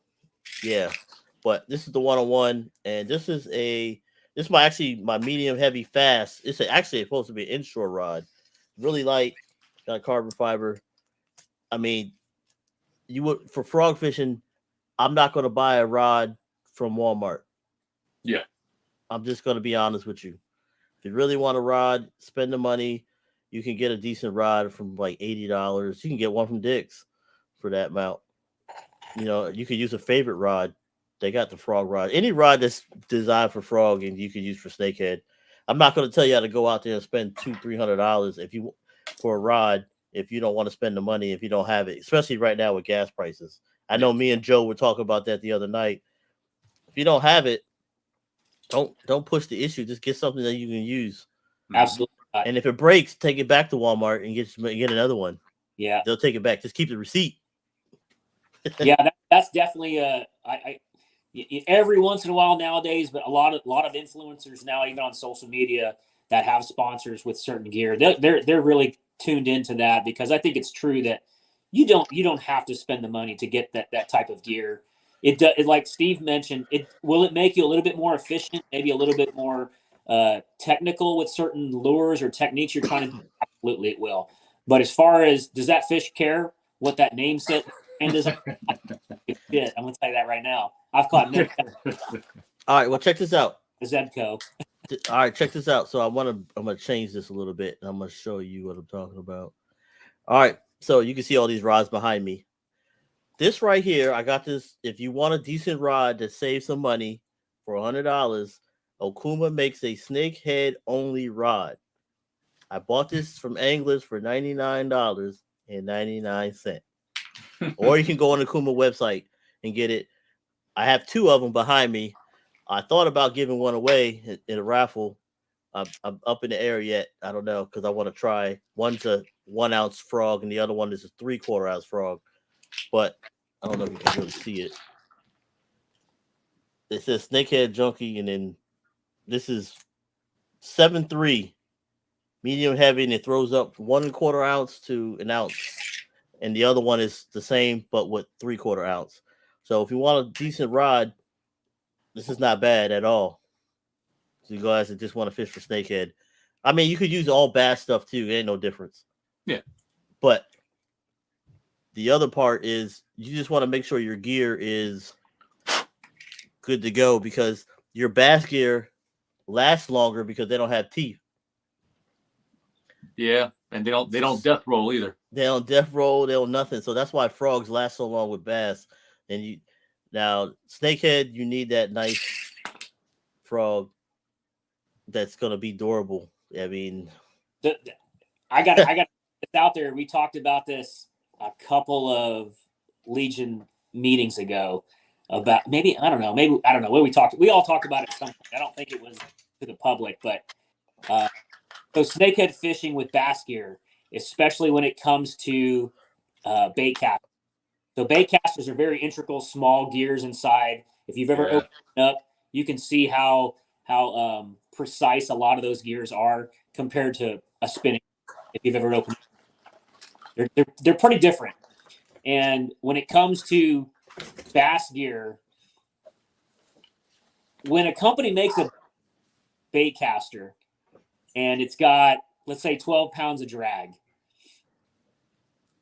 yeah. But this is the 101, and this is my medium heavy fast. It's actually supposed to be an inshore rod. Really light, got carbon fiber. I mean, for frog fishing, I'm not going to buy a rod from Walmart. Yeah. I'm just going to be honest with you. If you really want a rod, spend the money. You can get a decent rod from like $80. You can get one from Dick's for that amount. You could use a favorite rod. They got the frog rod. Any rod that's designed for frog and you can use for snakehead. I'm not going to tell you how to go out there and spend $200-$300 for a rod if you don't want to spend the money, if you don't have it, especially right now with gas prices. I know me and Joe were talking about that the other night. If you don't have it, don't push the issue. Just get something that you can use. Absolutely. And if it breaks, take it back to Walmart and get another one. Yeah, they'll take it back. Just keep the receipt. Yeah, that's definitely every once in a while nowadays, but a lot of influencers now, even on social media, that have sponsors with certain gear. They're really tuned into that, because I think it's true that you don't have to spend the money to get that type of gear. It like Steve mentioned, will it make you a little bit more efficient, maybe a little bit more technical with certain lures or techniques you're trying to do? Absolutely, it will. But as far as, does that fish care what that name said? And does shit, I'm gonna tell you that right now. I've caught All right, well, check this out. Zebco. All right, check this out. So I'm gonna change this a little bit, and I'm gonna show you what I'm talking about. All right, so you can see all these rods behind me. This right here, I got this. If you want a decent rod that saves some money for $100, Okuma makes a snakehead only rod. I bought this from Anglers for $99.99. Or you can go on the Okuma website and get it. I have two of them behind me. I thought about giving one away in a raffle, I'm up in the air yet. I don't know because I want to try. One's a 1 ounce frog and the other one is a 3/4 ounce frog. But I don't know if you can really see it. It says Snakehead Junkie, and then this is 7.3 medium heavy, and it throws up 1/4 ounce to an ounce, and the other one is the same but with 3/4 ounce. So if you want a decent rod, this is not bad at all. So you guys that just want to fish for snakehead, I mean, you could use all bass stuff too. There ain't no difference. Yeah, but the other part is you just want to make sure your gear is good to go because your bass gear lasts longer because they don't have teeth. Yeah, and they don't death roll either. They don't death roll. They don't nothing. So that's why frogs last so long with bass. And you now snakehead, you need that nice frog that's gonna be durable. I mean, I got it's out there. We talked about this a couple of Legion meetings ago about maybe I don't know what we all talked about it at some point. I don't think it was to the public, but so snakehead fishing with bass gear, especially when it comes to bait casters. So bait casters are very integral, small gears inside. If you've ever opened it up, you can see how precise a lot of those gears are compared to a spinning. If you've ever opened, they're pretty different. And when it comes to bass gear, when a company makes a bait caster and it's got, let's say, 12 pounds of drag,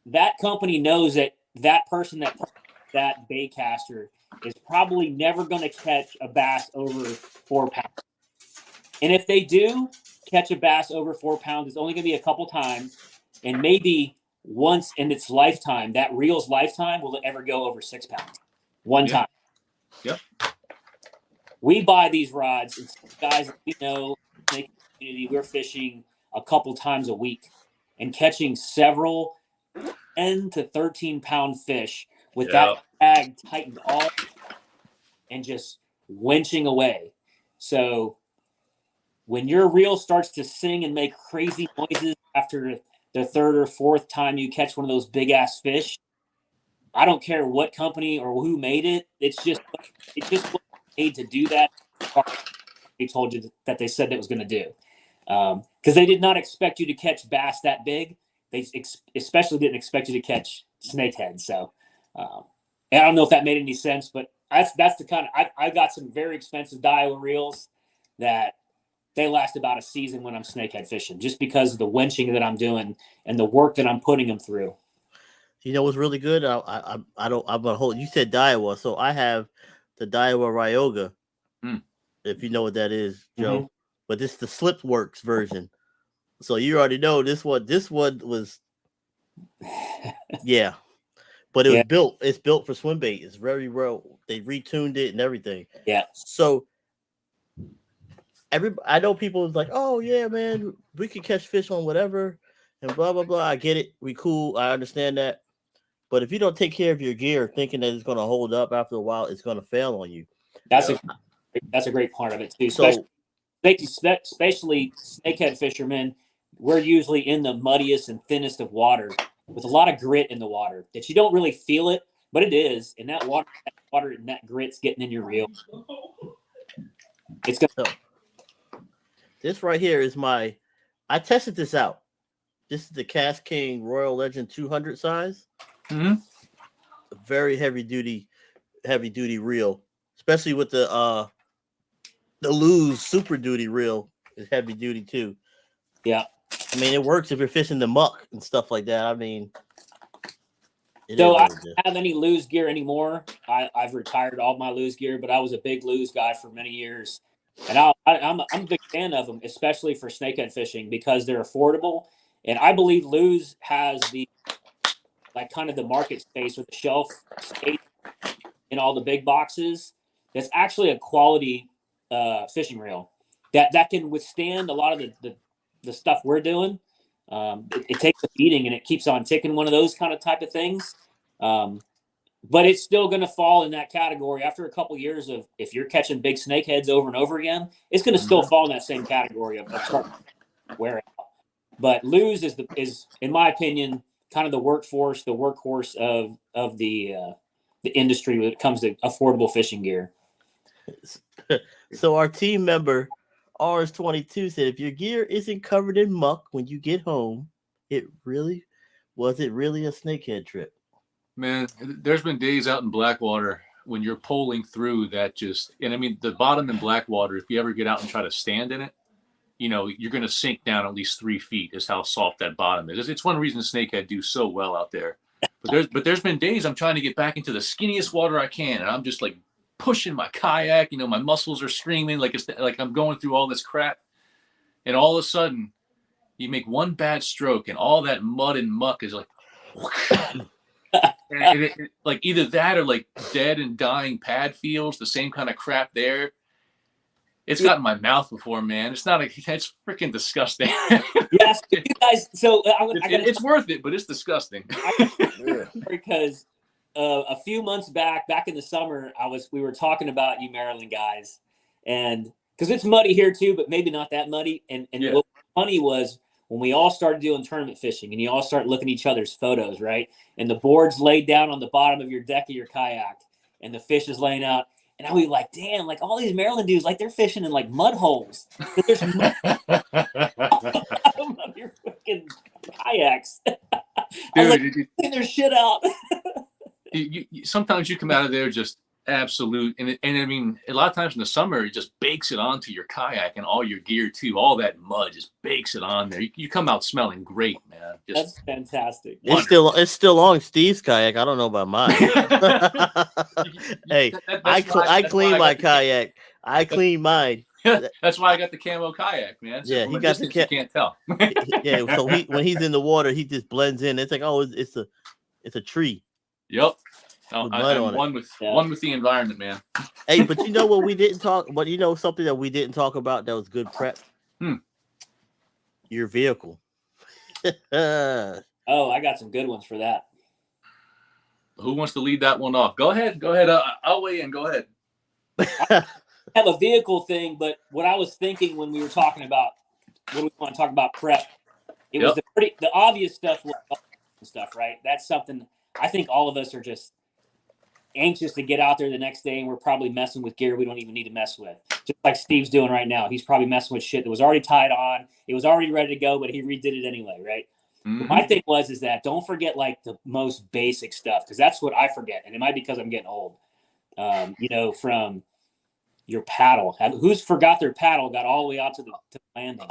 that company knows that person that bait caster is probably never going to catch a bass over 4 pounds. And if they do catch a bass over 4 pounds, it's only going to be a couple times, and maybe once in its lifetime, that reel's lifetime, will it ever go over 6 pounds? One time. Yep. We buy these rods, and guys that we know, community, we're fishing a couple times a week and catching several 10 to 13 pound fish with that bag tightened all and just winching away. So when your reel starts to sing and make crazy noises after the third or fourth time you catch one of those big ass fish, I don't care what company or who made it. It's just wasn't made to do that. They told you that they said that was going to do, because they did not expect you to catch bass that big. They especially didn't expect you to catch snakehead. So, and I don't know if that made any sense, but that's the kind of I got some very expensive Daiwa reels that they last about a season when I'm snakehead fishing, just because of the winching that I'm doing and the work that I'm putting them through. You know what's really good? I'm gonna hold. You said Daiwa, so I have the Daiwa Ryoga. If you know what that is, Joe. Mm-hmm. But this is the Slipworks version. So you already know this one. This one was, yeah. But it was built. It's built for swim bait. It's very well. They retuned it and everything. Yeah. So I know people is like, oh yeah, man, we can catch fish on whatever, and blah blah blah. I get it. We cool. I understand that. But if you don't take care of your gear, thinking that it's going to hold up after a while, it's going to fail on you. That's a great part of it too. Especially snakehead fishermen, we're usually in the muddiest and thinnest of water with a lot of grit in the water that you don't really feel it, but it is. And that water and that grit's getting in your reel. It's gonna. So, this right here is I tested this out. This is the Cast King Royal Legend 200 size. Mm-hmm. A very heavy duty reel, especially with the Luz Super Duty reel is heavy duty too. Yeah, I mean it works if you're fishing the muck and stuff like that. I mean, so I don't have any Luz gear anymore. I've retired all my Luz gear, but I was a big Luz guy for many years, and I'm a big fan of them, especially for snakehead fishing because they're affordable, and I believe Luz has the kind of the market space or the shelf space in all the big boxes. That's actually a quality fishing reel that can withstand a lot of the stuff we're doing. It takes a beating and it keeps on ticking. One of those kind of type of things. but it's still going to fall in that category after a couple years of if you're catching big snakeheads over and over again, it's going to still fall in that same category of starting to wear out. But lose is in my opinion kind of the workhorse of the industry when it comes to affordable fishing gear. So our team member RS22 said, if your gear isn't covered in muck when you get home, was it really a snakehead trip? Man, there's been days out in Blackwater when you're poling through that and I mean, the bottom in Blackwater, if you ever get out and try to stand in it, you're going to sink down at least 3 feet is how soft that bottom is. It's one reason snakehead do so well out there. But there's been days I'm trying to get back into the skinniest water I can, and I'm just like pushing my kayak. My muscles are screaming like it's like I'm going through all this crap, and all of a sudden, you make one bad stroke, and all that mud and muck is like, and like either that or like dead and dying pad fields, the same kind of crap there. It's gotten my mouth before, man. It's freaking disgusting. Yes, you guys. So it's worth it, but it's disgusting. Because a few months back in the summer, we were talking about you Maryland guys, and because it's muddy here too, but maybe not that muddy. And what was funny was when we all started doing tournament fishing, and you all start looking at each other's photos, right? And the board's laid down on the bottom of your deck of your kayak, and the fish is laying out. And I was like, damn, like all these Maryland dudes, like they're fishing in like mud holes. There's mud of your fucking kayaks. Dude, like, taking their shit out. Sometimes you come out of there just absolute, and I mean, a lot of times in the summer, it just bakes it onto your kayak and all your gear too. All that mud just bakes it on there. You come out smelling great, man. That's fantastic. It's still on Steve's kayak. I don't know about mine. Hey, I clean my kayak. I clean mine. That's why I got the camo kayak, man. So he got the you can't tell. Yeah, so when he's in the water, he just blends in. It's like, oh, it's a tree. Yep. I'm one with the environment, man. Hey, but you know what we didn't talk? But you know something that we didn't talk about that was good prep. Your vehicle. Oh, I got some good ones for that. Who wants to lead that one off? Go ahead. I'll weigh in. Go ahead. I have a vehicle thing, but what I was thinking when we were talking about what we want to talk about prep, it was the obvious stuff, right? That's something I think all of us are just anxious to get out there the next day, and we're probably messing with gear we don't even need to mess with. Just like Steve's doing right now. He's probably messing with shit that was already tied on. It was already ready to go, but he redid it anyway, right? Mm-hmm. My thing is that don't forget like the most basic stuff, because that's what I forget, and it might be because I'm getting old. From your paddle. Who's forgot their paddle got all the way out to the landing?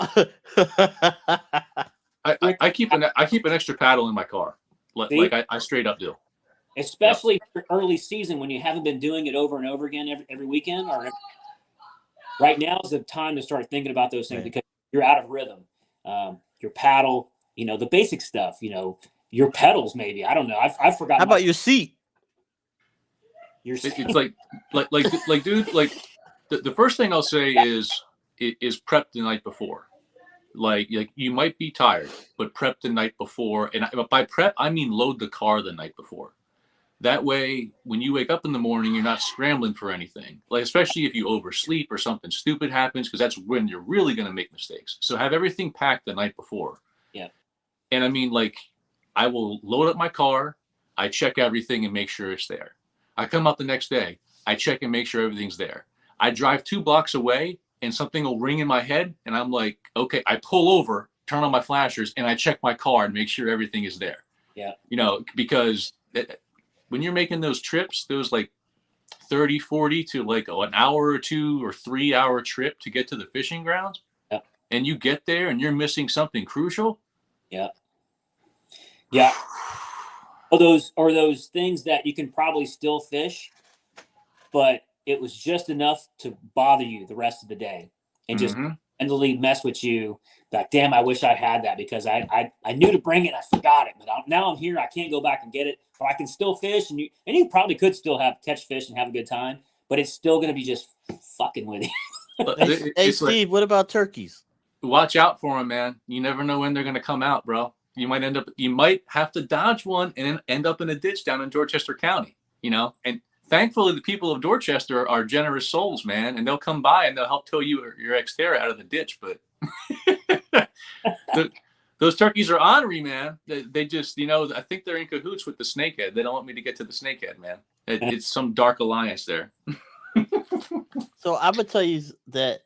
I keep an extra paddle in my car. Like I straight up do. Especially for early season when you haven't been doing it over and over again every weekend. Right now is the time to start thinking about those things because you're out of rhythm. Your paddle, the basic stuff, your pedals maybe. I don't know. I've forgotten. How about your seat? Your seat. It's like dude, like the first thing I'll say is prep the night before. Like you might be tired, but prep the night before. And by prep, I mean load the car the night before. That way, when you wake up in the morning, you're not scrambling for anything. Like, especially if you oversleep or something stupid happens, because that's when you're really going to make mistakes. So have everything packed the night before. Yeah. And I mean, like, I will load up my car. I check everything and make sure it's there. I come out the next day. I check and make sure everything's there. I drive 2 blocks away and something will ring in my head. And I'm like, okay, I pull over, turn on my flashers, and I check my car and make sure everything is there. Yeah. Because when you're making those trips, those like 30, 40 to like an hour or 2 or 3 hour trip to get to the fishing grounds, and you get there and you're missing something crucial. Yeah. Yeah. Or those things that you can probably still fish, but it was just enough to bother you the rest of the day and just mentally mess with you. Like, damn, I wish I had that because I knew to bring it. I forgot it, but now I'm here. I can't go back and get it, but I can still fish. And you probably could still catch fish and have a good time, but it's still going to be just fucking with you. Hey, Steve, what about turkeys? Watch out for them, man. You never know when they're going to come out, bro. You might have to dodge one and then end up in a ditch down in Dorchester County. you know. And thankfully, the people of Dorchester are generous souls, man, and they'll come by and they'll help tow you or your Xterra out of the ditch. But those turkeys are ornery, man. They just, you know, I think they're in cahoots with the snakehead. They don't want me to get to the snakehead, man. It's some dark alliance there. So I'm gonna tell you that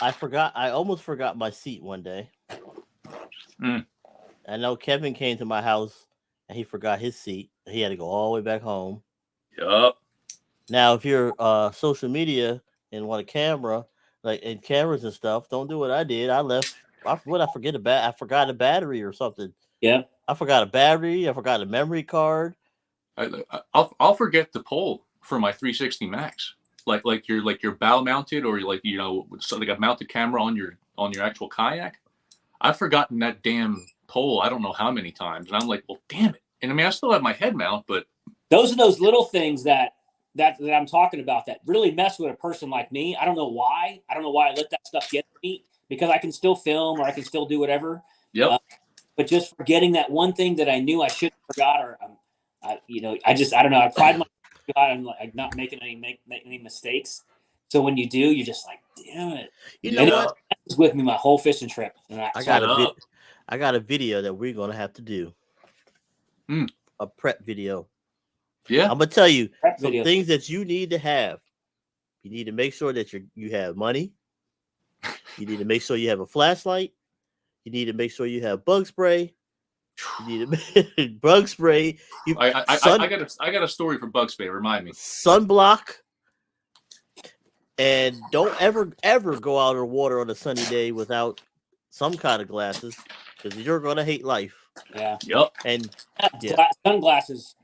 I almost forgot my seat one day. I know Kevin came to my house and he forgot his seat. He had to go all the way back home. Yup. Now, if you're social media and want a camera, like and cameras and stuff, don't do what I did. I left. I forgot a battery or something. Yeah. I forgot a battery. I forgot a memory card. I'll forget the pole for my 360 Max. Like your bow mounted, or like, you know, so like a mounted camera on your actual kayak. I've forgotten that damn pole I don't know how many times, and I'm like, well, damn it. And I mean, I still have my head mount, but those are those little things that I'm talking about that really mess with a person like me. I don't know why. I let that stuff get to me, because I can still film or I can still do whatever. Yep. But just forgetting that one thing that I knew I shouldn't have forgot, or I don't know. I pride myself on like not making any mistakes. So when you do, you're just like, damn it. You know what? It was with me my whole fishing trip. And I got a video that we're gonna have to do. A prep video. Yeah. I'm gonna tell you some things that you need to have. You need to make sure that you have money. You need to make sure you have a flashlight. You need to make sure you have bug spray. You need to bug spray. I got a story for bug spray. Remind me. Sunblock. And don't ever go out in water on a sunny day without some kind of glasses, because you're gonna hate life. Yeah. Yep. And sunglasses.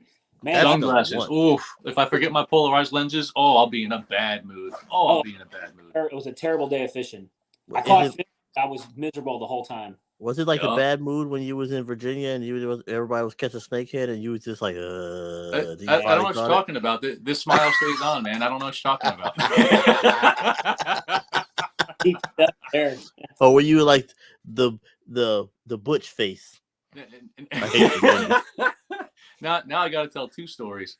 Man, sunglasses. Oof. If I forget my polarized lenses, I'll be in a bad mood. I'll be in a bad mood. It was a terrible day of fishing. I caught fish. I was miserable the whole time. Was it like a bad mood when you was in Virginia and everybody was catching snakehead and you was just like, I don't know what you're talking about. This smile stays on, man. I don't know what you're talking about. Oh, were you like the butch face? I hate now I got to tell two stories.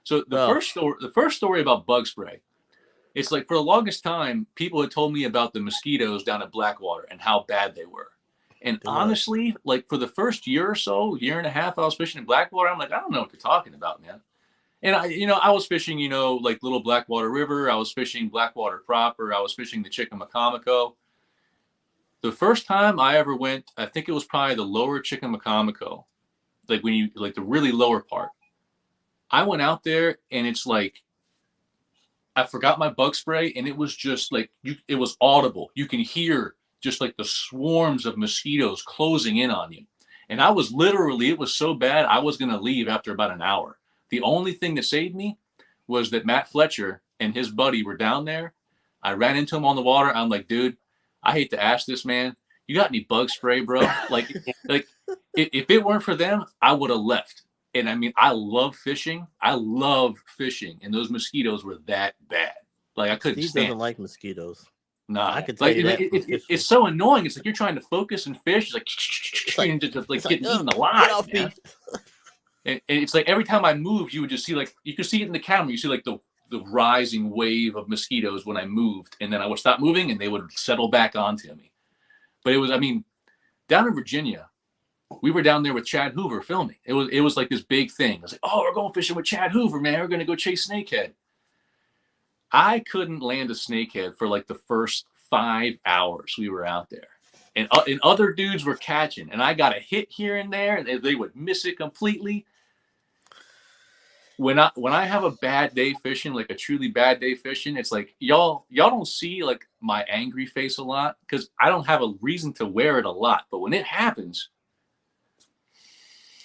So the first story about bug spray. It's like, for the longest time, people had told me about the mosquitoes down at Blackwater and how bad they were. And honestly, like for the first year or so, year and a half, I was fishing in Blackwater. I'm like, I don't know what you're talking about, man. And I was fishing, like Little Blackwater River. I was fishing Blackwater proper. I was fishing the Chickamaucomico. The first time I ever went, I think it was probably the lower Chickamaucomico, like the really lower part. I went out there and it's like, I forgot my bug spray, and it was just like, it was audible. You can hear just like the swarms of mosquitoes closing in on you. And I was literally, it was so bad, I was going to leave after about an hour. The only thing that saved me was that Matt Fletcher and his buddy were down there. I ran into him on the water. I'm like, dude, I hate to ask this, man. You got any bug spray, bro? Like if it weren't for them, I would have left. And I mean, I love fishing. And those mosquitoes were that bad. Like I couldn't stand. Doesn't like mosquitoes. No, I could tell you that. It's so annoying. It's like you're trying to focus and fish. It's like getting eaten alive. And it's like every time I moved, you would just see, like, you could see it in the camera. You see like the rising wave of mosquitoes when I moved, and then I would stop moving and they would settle back onto me. But it was, I mean, down in Virginia, we were down there with Chad Hoover filming. It was like this big thing. I was like, oh, we're going fishing with Chad Hoover, man. We're going to go chase snakehead. I couldn't land a snakehead for like the first 5 hours we were out there. And other dudes were catching. And I got a hit here and there, and they would miss it completely. When I have a bad day fishing, like a truly bad day fishing, it's like y'all don't see like my angry face a lot, because I don't have a reason to wear it a lot. But when it happens,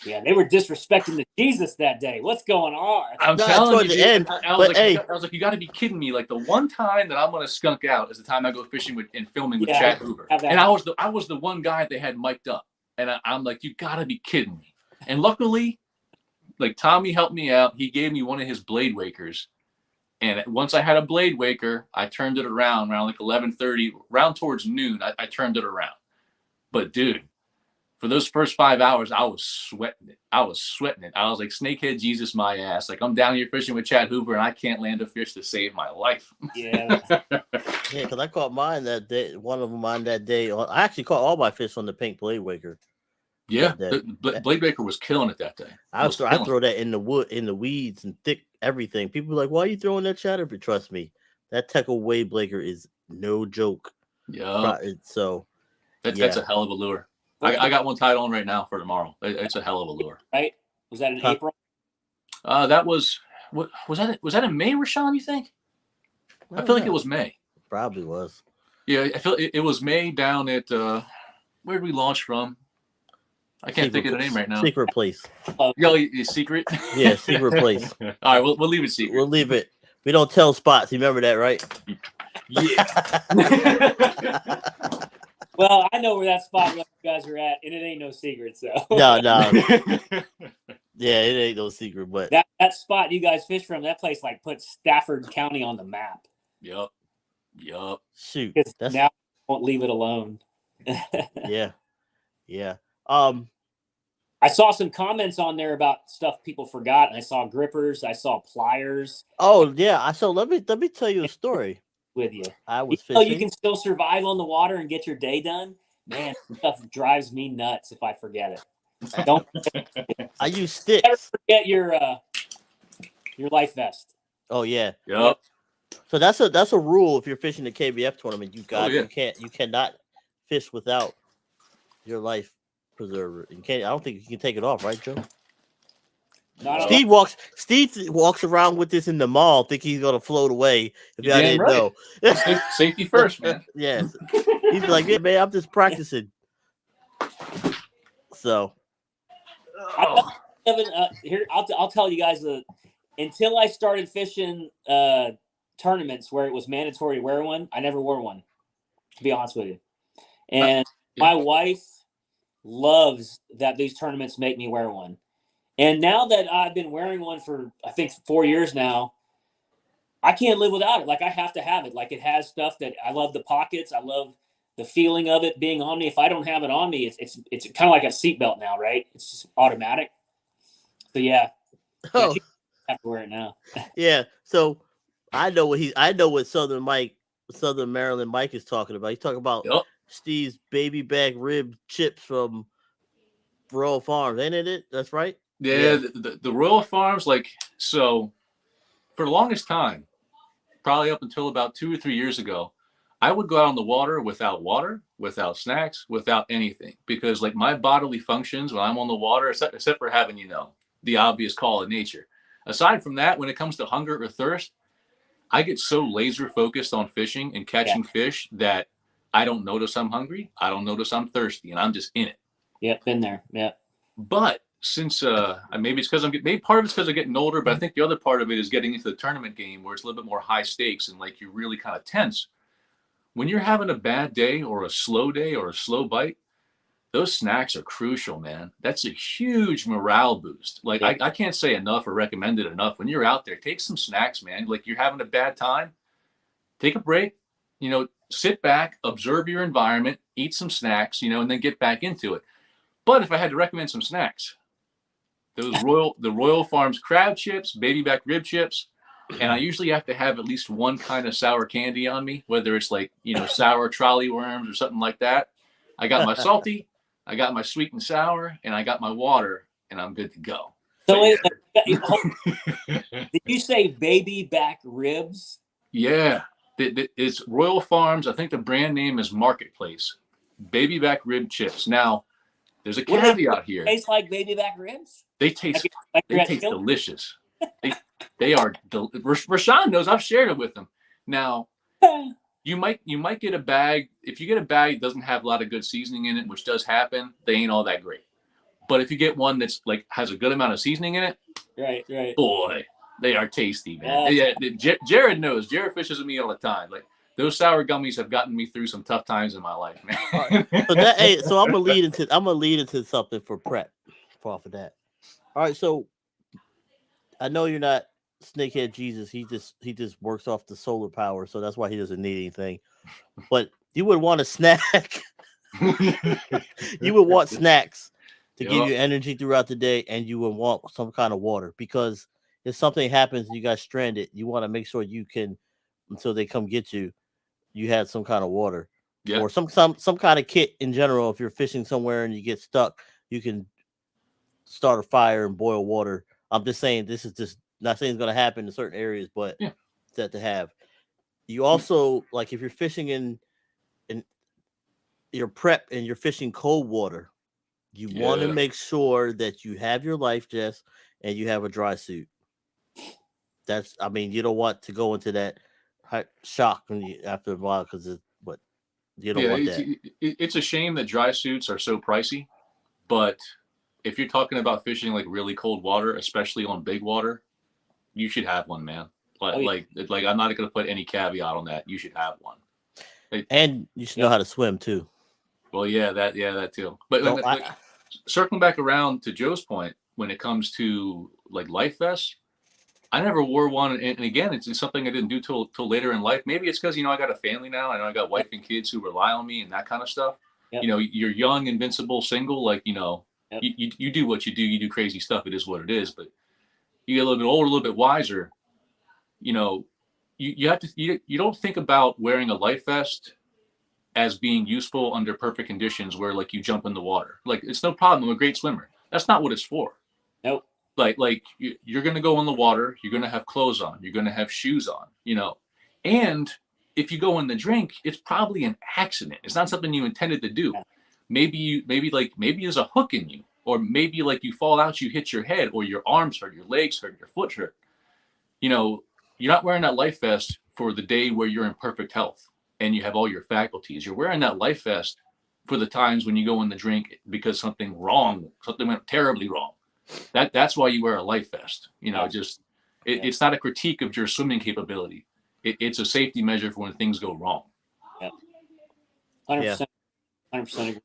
yeah, they were disrespecting the Jesus that day. What's going on? I'm telling you, dude, I was like, you got to be kidding me! Like the one time that I'm gonna skunk out is the time I go fishing with and filming with Chad Hoover, and I was the one guy they had mic'd up, and I'm like, you got to be kidding me! And luckily, like Tommy helped me out. He gave me one of his blade wakers, and once I had a blade waker, I turned it around like 11:30, round towards noon. I turned it around, but dude, for those first 5 hours, I was sweating it. I was like, snakehead Jesus, my ass. Like, I'm down here fishing with Chad Hoover, and I can't land a fish to save my life. Yeah. Yeah, because I caught mine that day. One of them mine that day. I actually caught all my fish on the pink blade waker. Yeah, Blade Baker was killing it that day. I throw that in the wood, in the weeds, and thick everything. People are like, "Why are you throwing that chatter?" But trust me, that Teckle Wade Blaker is no joke. Yeah, so that's a hell of a lure. I got one tied on right now for tomorrow. It's a hell of a lure. Right? Was that in April? That was was that in May, Rashawn? You think? I feel like it was May. Probably was. Yeah, I feel it was May down at where did we launch from? I can't think of the name right now. Secret place. Yo, secret? Yeah, secret place. All right, we'll leave it secret. We'll leave it. We don't tell spots. You remember that, right? Yeah. Well, I know where that spot you guys are at, and it ain't no secret. So no. Yeah, it ain't no secret. But that spot you guys fish from, that place like puts Stafford County on the map. Yup. Shoot, now I won't leave it alone. Yeah. I saw some comments on there about stuff people forgot. And I saw grippers. I saw pliers. Oh yeah. So let me tell you a story With you, I was fishing. You can still survive on the water and get your day done. Man, stuff drives me nuts if I forget it. Don't. I use sticks. Never forget your life vest. Oh yeah. Yep. So that's a rule if you're fishing the KBF tournament. You cannot fish without your life preserver. You can't. I don't think you can take it off, right, Joe? Steve walks around with this in the mall, think he's gonna float away. If y'all didn't know, safety first, man. Yes, he's like, yeah, man, I'm just practicing. So, here I'll tell you guys until I started fishing tournaments where it was mandatory to wear one, I never wore one. To be honest with you, and my wife loves that these tournaments make me wear one. And now that I've been wearing one for, I think, 4 years now, I can't live without it. Like, I have to have it. Like, it has stuff that I love the pockets. I love the feeling of it being on me. If I don't have it on me, it's kind of like a seatbelt now, right? It's just automatic. So, yeah. Oh. I have to wear it now. Yeah. So, I know what Southern Maryland Mike is talking about. He's talking about Steve's baby back rib chips from Royal Farms, ain't it? That's right. Yeah. The Royal Farms, like, so for the longest time, probably up until about 2 or 3 years ago, I would go out on the water, without snacks, without anything, because like my bodily functions when I'm on the water, except for having, the obvious call of nature. Aside from that, when it comes to hunger or thirst, I get so laser focused on fishing and catching fish that I don't notice I'm hungry. I don't notice I'm thirsty, and I'm just in it. Yep, been there. Yeah. But since maybe it's because maybe part of it's because I'm getting older, but I think the other part of it is getting into the tournament game where it's a little bit more high stakes and like you're really kind of tense. When you're having a bad day or a slow bite, those snacks are crucial, man. That's a huge morale boost. Like I can't say enough or recommend it enough. When you're out there, take some snacks, man. Like you're having a bad time, take a break, sit back, observe your environment, eat some snacks, and then get back into it. But if I had to recommend some snacks, the Royal Farms crab chips, baby back rib chips, and I usually have to have at least one kind of sour candy on me, whether it's like, sour trolley worms or something like that. I got my salty, I got my sweet and sour, and I got my water, and I'm good to go. So did you say baby back ribs? Yeah, it's Royal Farms. I think the brand name is Marketplace. Baby back rib chips. Now, there's a caveat here. Taste like baby back ribs? They taste delicious. They are. Rashawn knows. I've shared it with him. Now, you might get a bag. If you get a bag that doesn't have a lot of good seasoning in it, which does happen, they ain't all that great. But if you get one that's like has a good amount of seasoning in it, right, boy, they are tasty, man. Yeah, Jared knows. Jared fishes with me all the time. Like those sour gummies have gotten me through some tough times in my life, man. So I'm gonna lead into something for prep off of that. All right, so I know you're not Snakehead Jesus. He just works off the solar power, so that's why he doesn't need anything. But you would want a snack. You would want snacks to give Yup. you energy throughout the day, and you would want some kind of water because if something happens and you got stranded, you want to make sure you can until they come get you. You had some kind of water Yeah. or some kind of kit in general. If you're fishing somewhere and you get stuck, you can start a fire and boil water. I'm just saying this is just not saying it's going to happen in certain areas, but Yeah. that to have. You also like if you're fishing in your prep and you're fishing cold water, you want to Yeah. make sure that you have your life vest and you have a dry suit. That's I mean you don't want to go into that shock when you after a while because it's but you don't Yeah. want that. It's a shame that dry suits are so pricey, but if you're talking about fishing like really cold water, especially on big water, you should have one, man. Oh, yeah. Like I'm not gonna put any caveat on that. You should have one. And you should Yeah. know how to swim too. Well, yeah, that too. But Don't like, circling back around to Joe's point, when it comes to like life vests, I never wore one, and again, it's something I didn't do till later in life. Maybe it's because I got a family now, and I got wife and kids who rely on me and that kind of stuff. Yep. You're young, invincible, single, like Yep. you do what you do crazy stuff. It is what it is. But you get a little bit older, a little bit wiser. You have to you don't think about wearing a life vest as being useful under perfect conditions where like you jump in the water. Like it's no problem. I'm a great swimmer. That's not what it's for. Nope. Like you're gonna go in the water. You're gonna have clothes on. You're gonna have shoes on. And if you go in the drink, it's probably an accident. It's not something you intended to do. Yeah. Maybe there's a hook in you, or maybe like you fall out, you hit your head, or your arms hurt, your legs hurt, your foot hurt. You're not wearing that life vest for the day where you're in perfect health and you have all your faculties. You're wearing that life vest for the times when you go in the drink because something went terribly wrong. That's why you wear a life vest. It's not a critique of your swimming capability. It's a safety measure for when things go wrong. Yeah. 100%. 100% agree.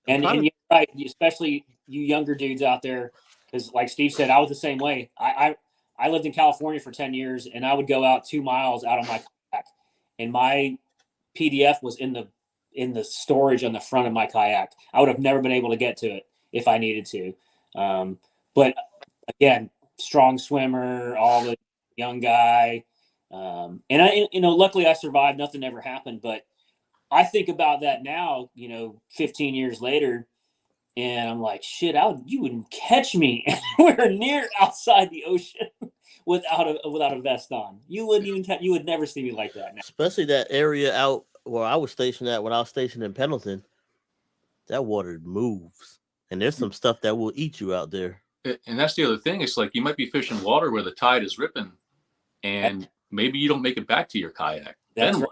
And you're right, especially you younger dudes out there, because like Steve said, I was the same way. I lived in California for 10 years, and I would go out 2 miles out of my kayak, and my PDF was in the storage on the front of my kayak. I would have never been able to get to it if I needed to. But again, strong swimmer, all the young guy, and luckily I survived. Nothing ever happened, but I think about that now, 15 years later, and I'm like, shit, you wouldn't catch me anywhere near outside the ocean without a vest on. You would never see me like that now. Especially that area out where I was stationed at when I was stationed in Pendleton. That water moves, and there's some stuff that will eat you out there. And that's the other thing. It's like you might be fishing water where the tide is ripping, and maybe you don't make it back to your kayak. That's right.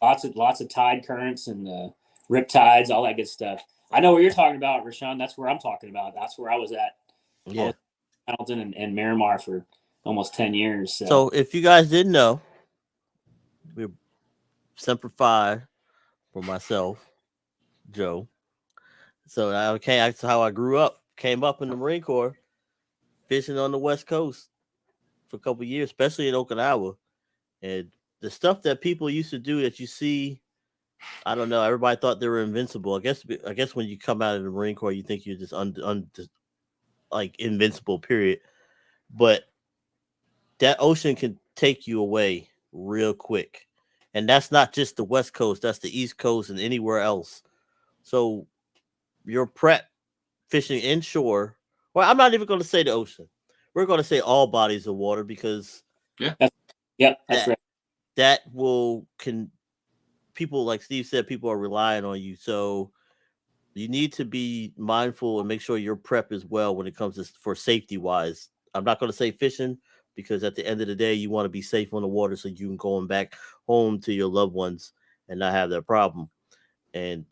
Lots of tide currents and rip tides, all that good stuff. I know what you're talking about, Rashawn. That's where I'm talking about. That's where I was at. Yeah, Hamilton and Miramar for almost 10 years. So if you guys didn't know, we're Semper Fi for myself, Joe. So that's how I grew up. Came up in the Marine Corps, fishing on the West Coast for a couple of years, especially in Okinawa. And the stuff that people used to do that you see, I don't know. Everybody thought they were invincible. I guess when you come out of the Marine Corps, you think you're just like invincible. Period. But that ocean can take you away real quick, and that's not just the West Coast. That's the East Coast and anywhere else. So your prep fishing inshore. Well, I'm not even going to say the ocean. We're going to say all bodies of water because that's right. That can people like Steve said, people are relying on you. So you need to be mindful and make sure your prep is well when it comes to for safety wise. I'm not going to say fishing because at the end of the day, you want to be safe on the water so you can go back home to your loved ones and not have that problem. And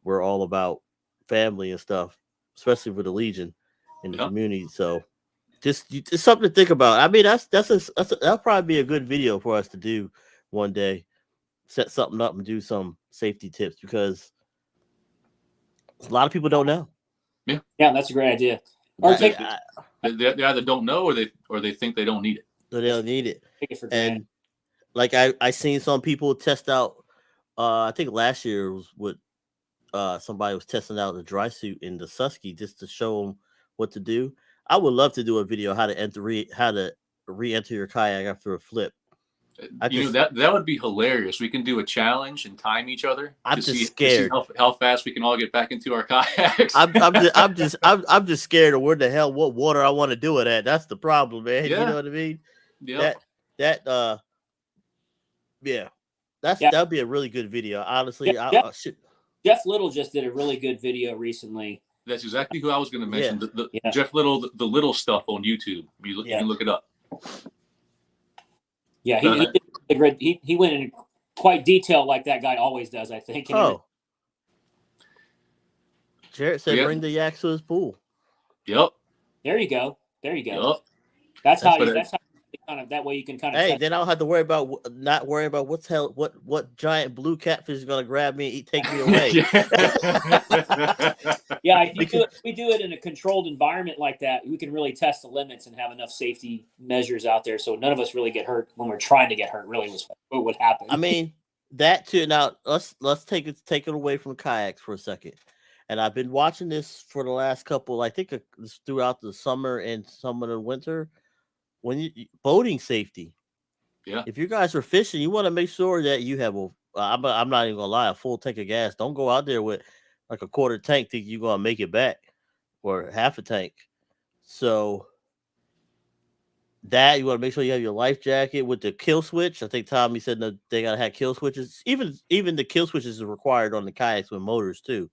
we're all about family and stuff, especially for the Legion in the community. So just something to think about. I mean, that'll probably be a good video for us to do one day. Set something up and do some safety tips because a lot of people don't know. Yeah, that's a great idea. Or they either don't know or they think they don't need it. So they don't need it. Take it for And granted. like I seen some people test out. I think last year was with somebody was testing out the dry suit in the Susky just to show them what to do. I would love to do a video how to re-enter your kayak after a flip. That would be hilarious. We can do a challenge and time each other I'm to just see scared how fast we can all get back into our kayaks. I'm just scared of where the hell what water I want to do it at. That's the problem, man. Yeah. You know what I mean? Yeah. That'd be a really good video. Honestly, Jeff Little just did a really good video recently. That's exactly who I was going to mention. Yeah. Jeff Little, the little stuff on YouTube. You can look it up. Yeah, he went in quite detail like that guy always does, I think. Jarrett said bring the yaks to his pool. Yep. There you go. Yep. That's how kind of that way you can kind of. Hey, then I don't have to worry about what giant blue catfish is gonna grab me and take me away. Yeah, if we do it in a controlled environment like that, we can really test the limits and have enough safety measures out there so none of us really get hurt when we're trying to get hurt. Really, was what would happen. I mean that too. Now let's take it away from kayaks for a second. And I've been watching this for the last couple. I think throughout the summer and some of the winter. When boating safety, if you guys are fishing, you want to make sure that you have I'm not even gonna lie, a full tank of gas. Don't go out there with like a quarter tank thinking you're gonna make it back or half a tank. So that you want to make sure you have your life jacket with the kill switch. I think Tommy said that they gotta have kill switches. Even the kill switches are required on the kayaks with motors too.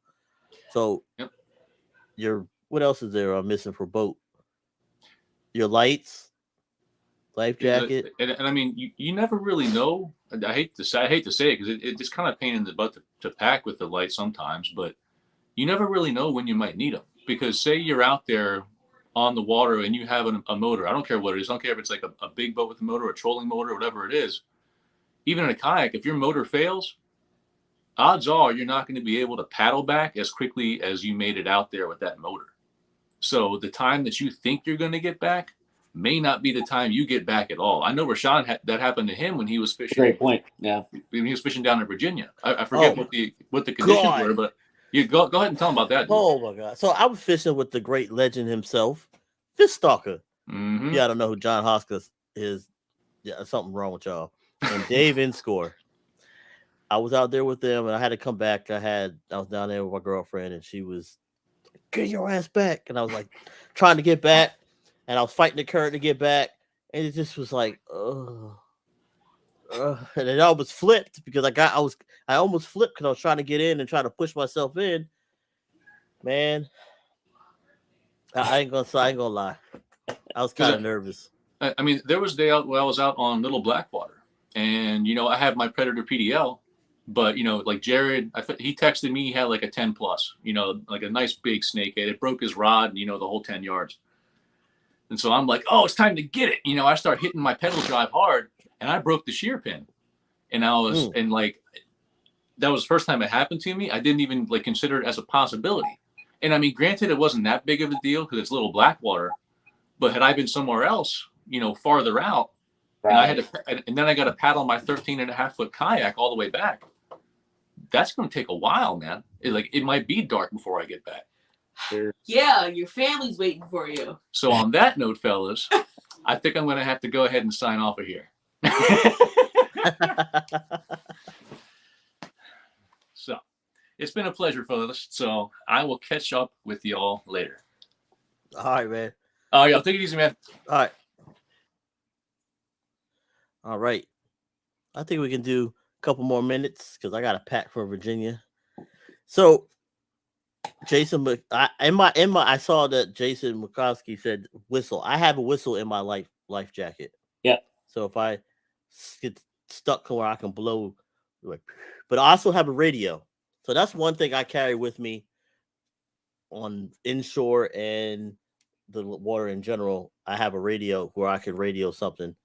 So what else is there I'm missing for boat? Your lights. Life jacket, and I mean, you never really know. I hate to say it because it's kind of pain in the butt to pack with the light sometimes, but you never really know when you might need them. Because say you're out there on the water and you have a motor. I don't care what it is. I don't care if it's like a big boat with a motor, a trolling motor, or whatever it is. Even in a kayak, if your motor fails, odds are you're not going to be able to paddle back as quickly as you made it out there with that motor. So the time that you think you're going to get back may not be the time you get back at all. I know Rashawn that happened to him when he was fishing. Great point. Yeah, when he was fishing down in Virginia. I forget what the conditions were, but you go ahead and tell him about that. Oh my God! So I was fishing with the great legend himself, Fish Stalker. Mm-hmm. Yeah, I don't know who John Hoskins is. Yeah, something wrong with y'all. And Dave Inscore. I was out there with them, and I had to come back. I was down there with my girlfriend, and she was, "Get your ass back!" And I was like, trying to get back. And I was fighting the current to get back, and it just was like, and it almost flipped because I almost flipped because I was trying to get in and try to push myself in. Man, I ain't gonna lie, I was kind of nervous. I mean, there was a day out where I was out on Little Blackwater, and I have my Predator PDL, but like Jared, he texted me he had like a 10 plus, like a nice big snakehead. It broke his rod, and the whole 10 yards. And so I'm like, oh, it's time to get it. I start hitting my pedal drive hard, and I broke the shear pin. And I was, and like, that was the first time it happened to me. I didn't even like consider it as a possibility. And I mean, granted, it wasn't that big of a deal because it's Little Blackwater. But had I been somewhere else, farther out, right, and then I got to paddle my 13.5-foot kayak all the way back. That's going to take a while, man. It might be dark before I get back. Yeah, your family's waiting for you. So on that note, fellas, I think I'm going to have to go ahead and sign off of here. So it's been a pleasure, fellas. So I will catch up with y'all later. All right, man. Y'all take it easy, man. All right. I think we can do a couple more minutes because I got a pack for Virginia. So Jason, I saw that Jason Murkowski said whistle. I have a whistle in my life jacket. Yeah. So if I get stuck where I can blow, but I also have a radio. So that's one thing I carry with me on inshore and the water in general. I have a radio where I can radio something.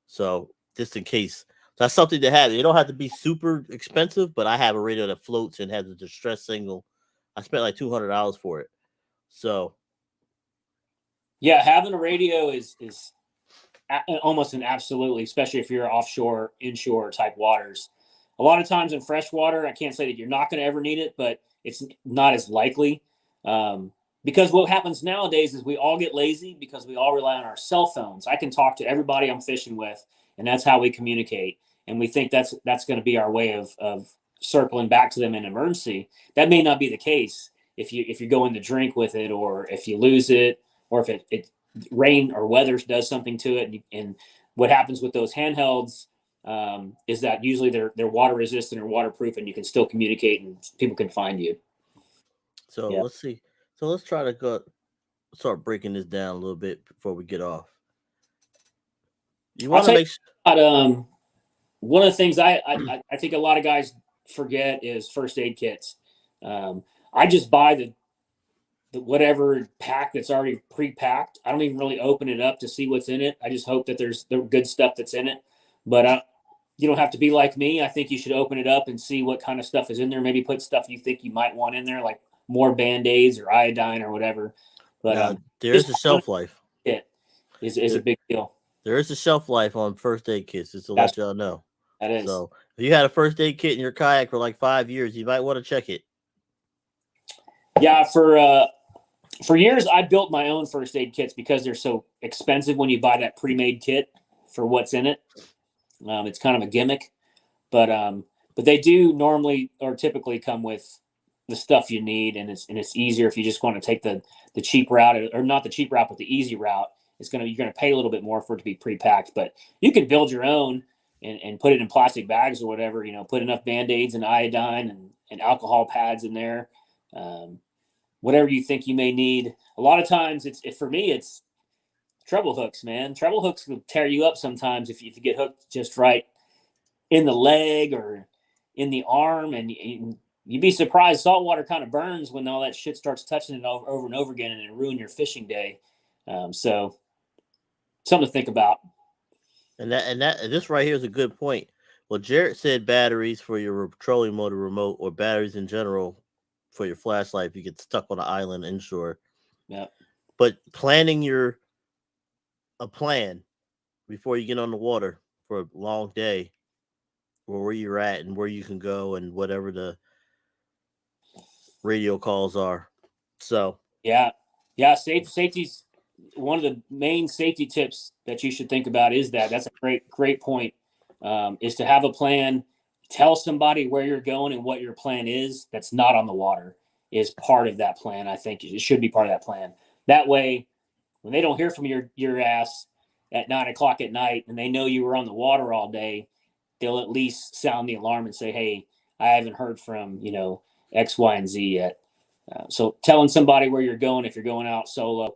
So just in case. That's something to have. It don't have to be super expensive, but I have a radio that floats and has a distress signal. I spent like $200 for it. So, yeah, having a radio is almost an absolutely, especially if you're offshore, inshore type waters. A lot of times in freshwater, I can't say that you're not going to ever need it, but it's not as likely. Because what happens nowadays is we all get lazy because we all rely on our cell phones. I can talk to everybody I'm fishing with, and that's how we communicate. And we think that's going to be our way of circling back to them in emergency. That may not be the case if you're going to drink with it, or if you lose it, or if it rain or weather does something to it. And what happens with those handhelds is that usually they're water resistant or waterproof, and you can still communicate and people can find you. So let's see. So let's try to start breaking this down a little bit before we get off. You want to make sure. One of the things I think a lot of guys forget is first aid kits. I just buy the whatever pack that's already pre-packed. I don't even really open it up to see what's in it. I just hope that there's the good stuff that's in it. But you don't have to be like me. I think you should open it up and see what kind of stuff is in there. Maybe put stuff you think you might want in there, like more Band-Aids or iodine or whatever. But there's a shelf life. It is a big deal. There is a shelf life on first aid kits, just to let y'all know. That is. So if you had a first aid kit in your kayak for like 5 years, you might want to check it. Yeah, for years I built my own first aid kits because they're so expensive when you buy that pre-made kit for what's in it. It's kind of a gimmick, but they do normally or typically come with the stuff you need, and it's easier if you just want to take the cheap route, or not the cheap route, but the easy route. You're gonna pay a little bit more for it to be pre-packed, but you can build your own and put it in plastic bags or whatever. Put enough Band-Aids and iodine and alcohol pads in there. Whatever you think you may need. A lot of times for me it's treble hooks, man. Treble hooks will tear you up sometimes if you get hooked just right in the leg or in the arm, and you'd be surprised. Saltwater kind of burns when all that shit starts touching it over and over again, and it ruin your fishing day. So something to think about. And this right here is a good point. Well, Jarrett said batteries for your trolling motor remote, or batteries in general for your flashlight if you get stuck on an island inshore. Yeah. But planning a plan before you get on the water for a long day, or where you're at and where you can go and whatever the radio calls are. So yeah, safety's one of the main safety tips that you should think about. That's a great point. Is to have a plan. Tell somebody where you're going and what your plan is. That's not on the water is part of that plan. I think it should be part of that plan. That way, when they don't hear from your ass at 9:00 at night and they know you were on the water all day, they'll at least sound the alarm and say, "Hey, I haven't heard from X, Y, and Z yet." So telling somebody where you're going if you're going out solo.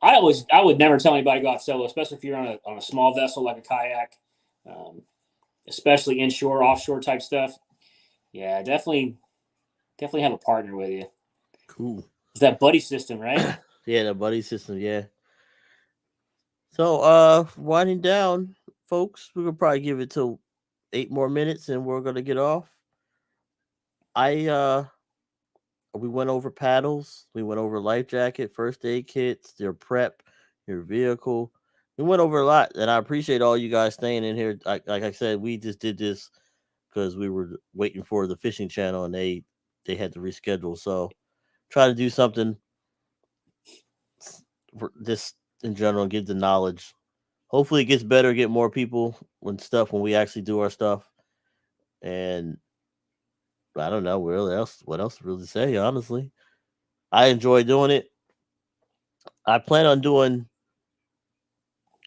I would never tell anybody to go out solo, especially if you're on a small vessel like a kayak, especially inshore, offshore type stuff. Yeah, definitely have a partner with you. Cool. It's that buddy system, right? Yeah, the buddy system. Yeah. So, winding down, folks, we're gonna probably give it till 8 more minutes, and we're gonna get off. We went over paddles, we went over life jacket, first aid kits, your prep, your vehicle. We went over a lot, and I appreciate all you guys staying in here. Like I said, we just did this because we were waiting for the fishing channel, and they had to reschedule. So, try to do something for this in general and give the knowledge. Hopefully, it gets better, get more people when we actually do our stuff. And I don't know what else to really say, honestly. I enjoy doing it. I plan on doing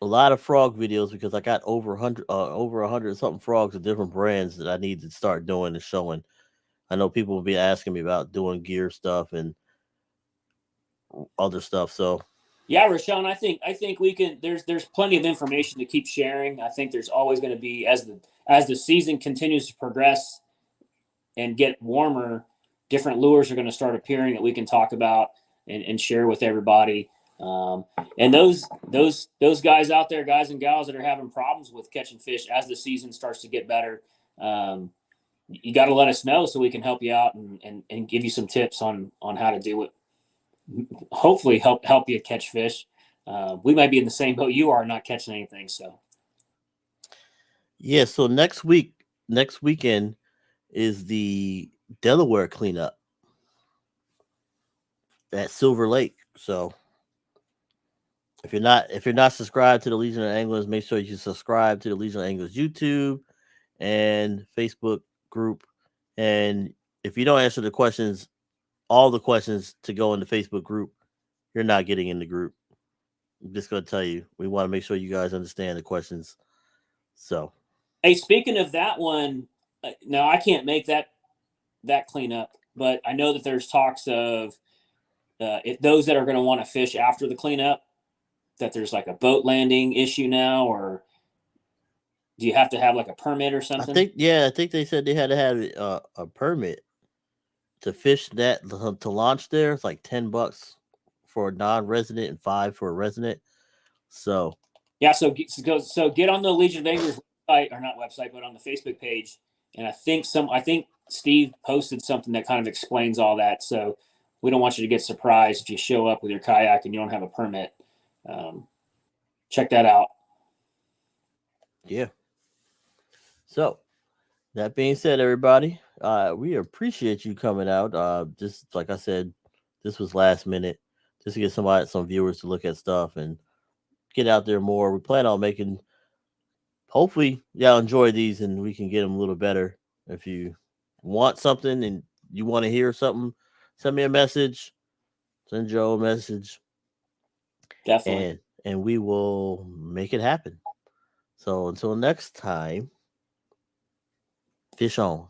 a lot of frog videos because I got over 100 something frogs of different brands that I need to start doing and showing. I know people will be asking me about doing gear stuff and other stuff. So yeah, Rashawn, I think we can. There's plenty of information to keep sharing. I think there's always going to be, as the season continues to progress and get warmer, different lures are going to start appearing that we can talk about and share with everybody. And those guys out there, guys and gals that are having problems with catching fish as the season starts to get better, you got to let us know so we can help you out and give you some tips on how to do it. Hopefully help you catch fish. We might be in the same boat you are, not catching anything. So yeah, so next week next weekend is the Delaware cleanup at Silver Lake. So if you're not subscribed to the Legion of Anglers, make sure you subscribe to the Legion of Anglers YouTube and Facebook group. And if you don't answer the questions, all the questions to go in the Facebook group, you're not getting in the group. I'm just going to tell you, we want to make sure you guys understand the questions. So, hey, speaking of that one, now I can't make that cleanup, but I know that there's talks of if those that are going to want to fish after the cleanup, that there's like a boat landing issue now, or do you have to have like a permit or something? I think they said they had to have a permit to fish that, to launch there. It's like $10 for a non-resident and $5 for a resident. So yeah, so get on the Legion of Anglers website, or not website, but on the Facebook page, and I think Steve posted something that kind of explains all that. So we don't want you to get surprised if you show up with your kayak and you don't have a permit. Check that out. Yeah. So that being said, everybody, we appreciate you coming out. Just like I said, this was last minute, just to get some viewers to look at stuff and get out there more. We plan on making, hopefully, y'all enjoy these and we can get them a little better. If you want something and you want to hear something, send me a message, send Joe a message. Definitely. And we will make it happen. So until next time, fish on.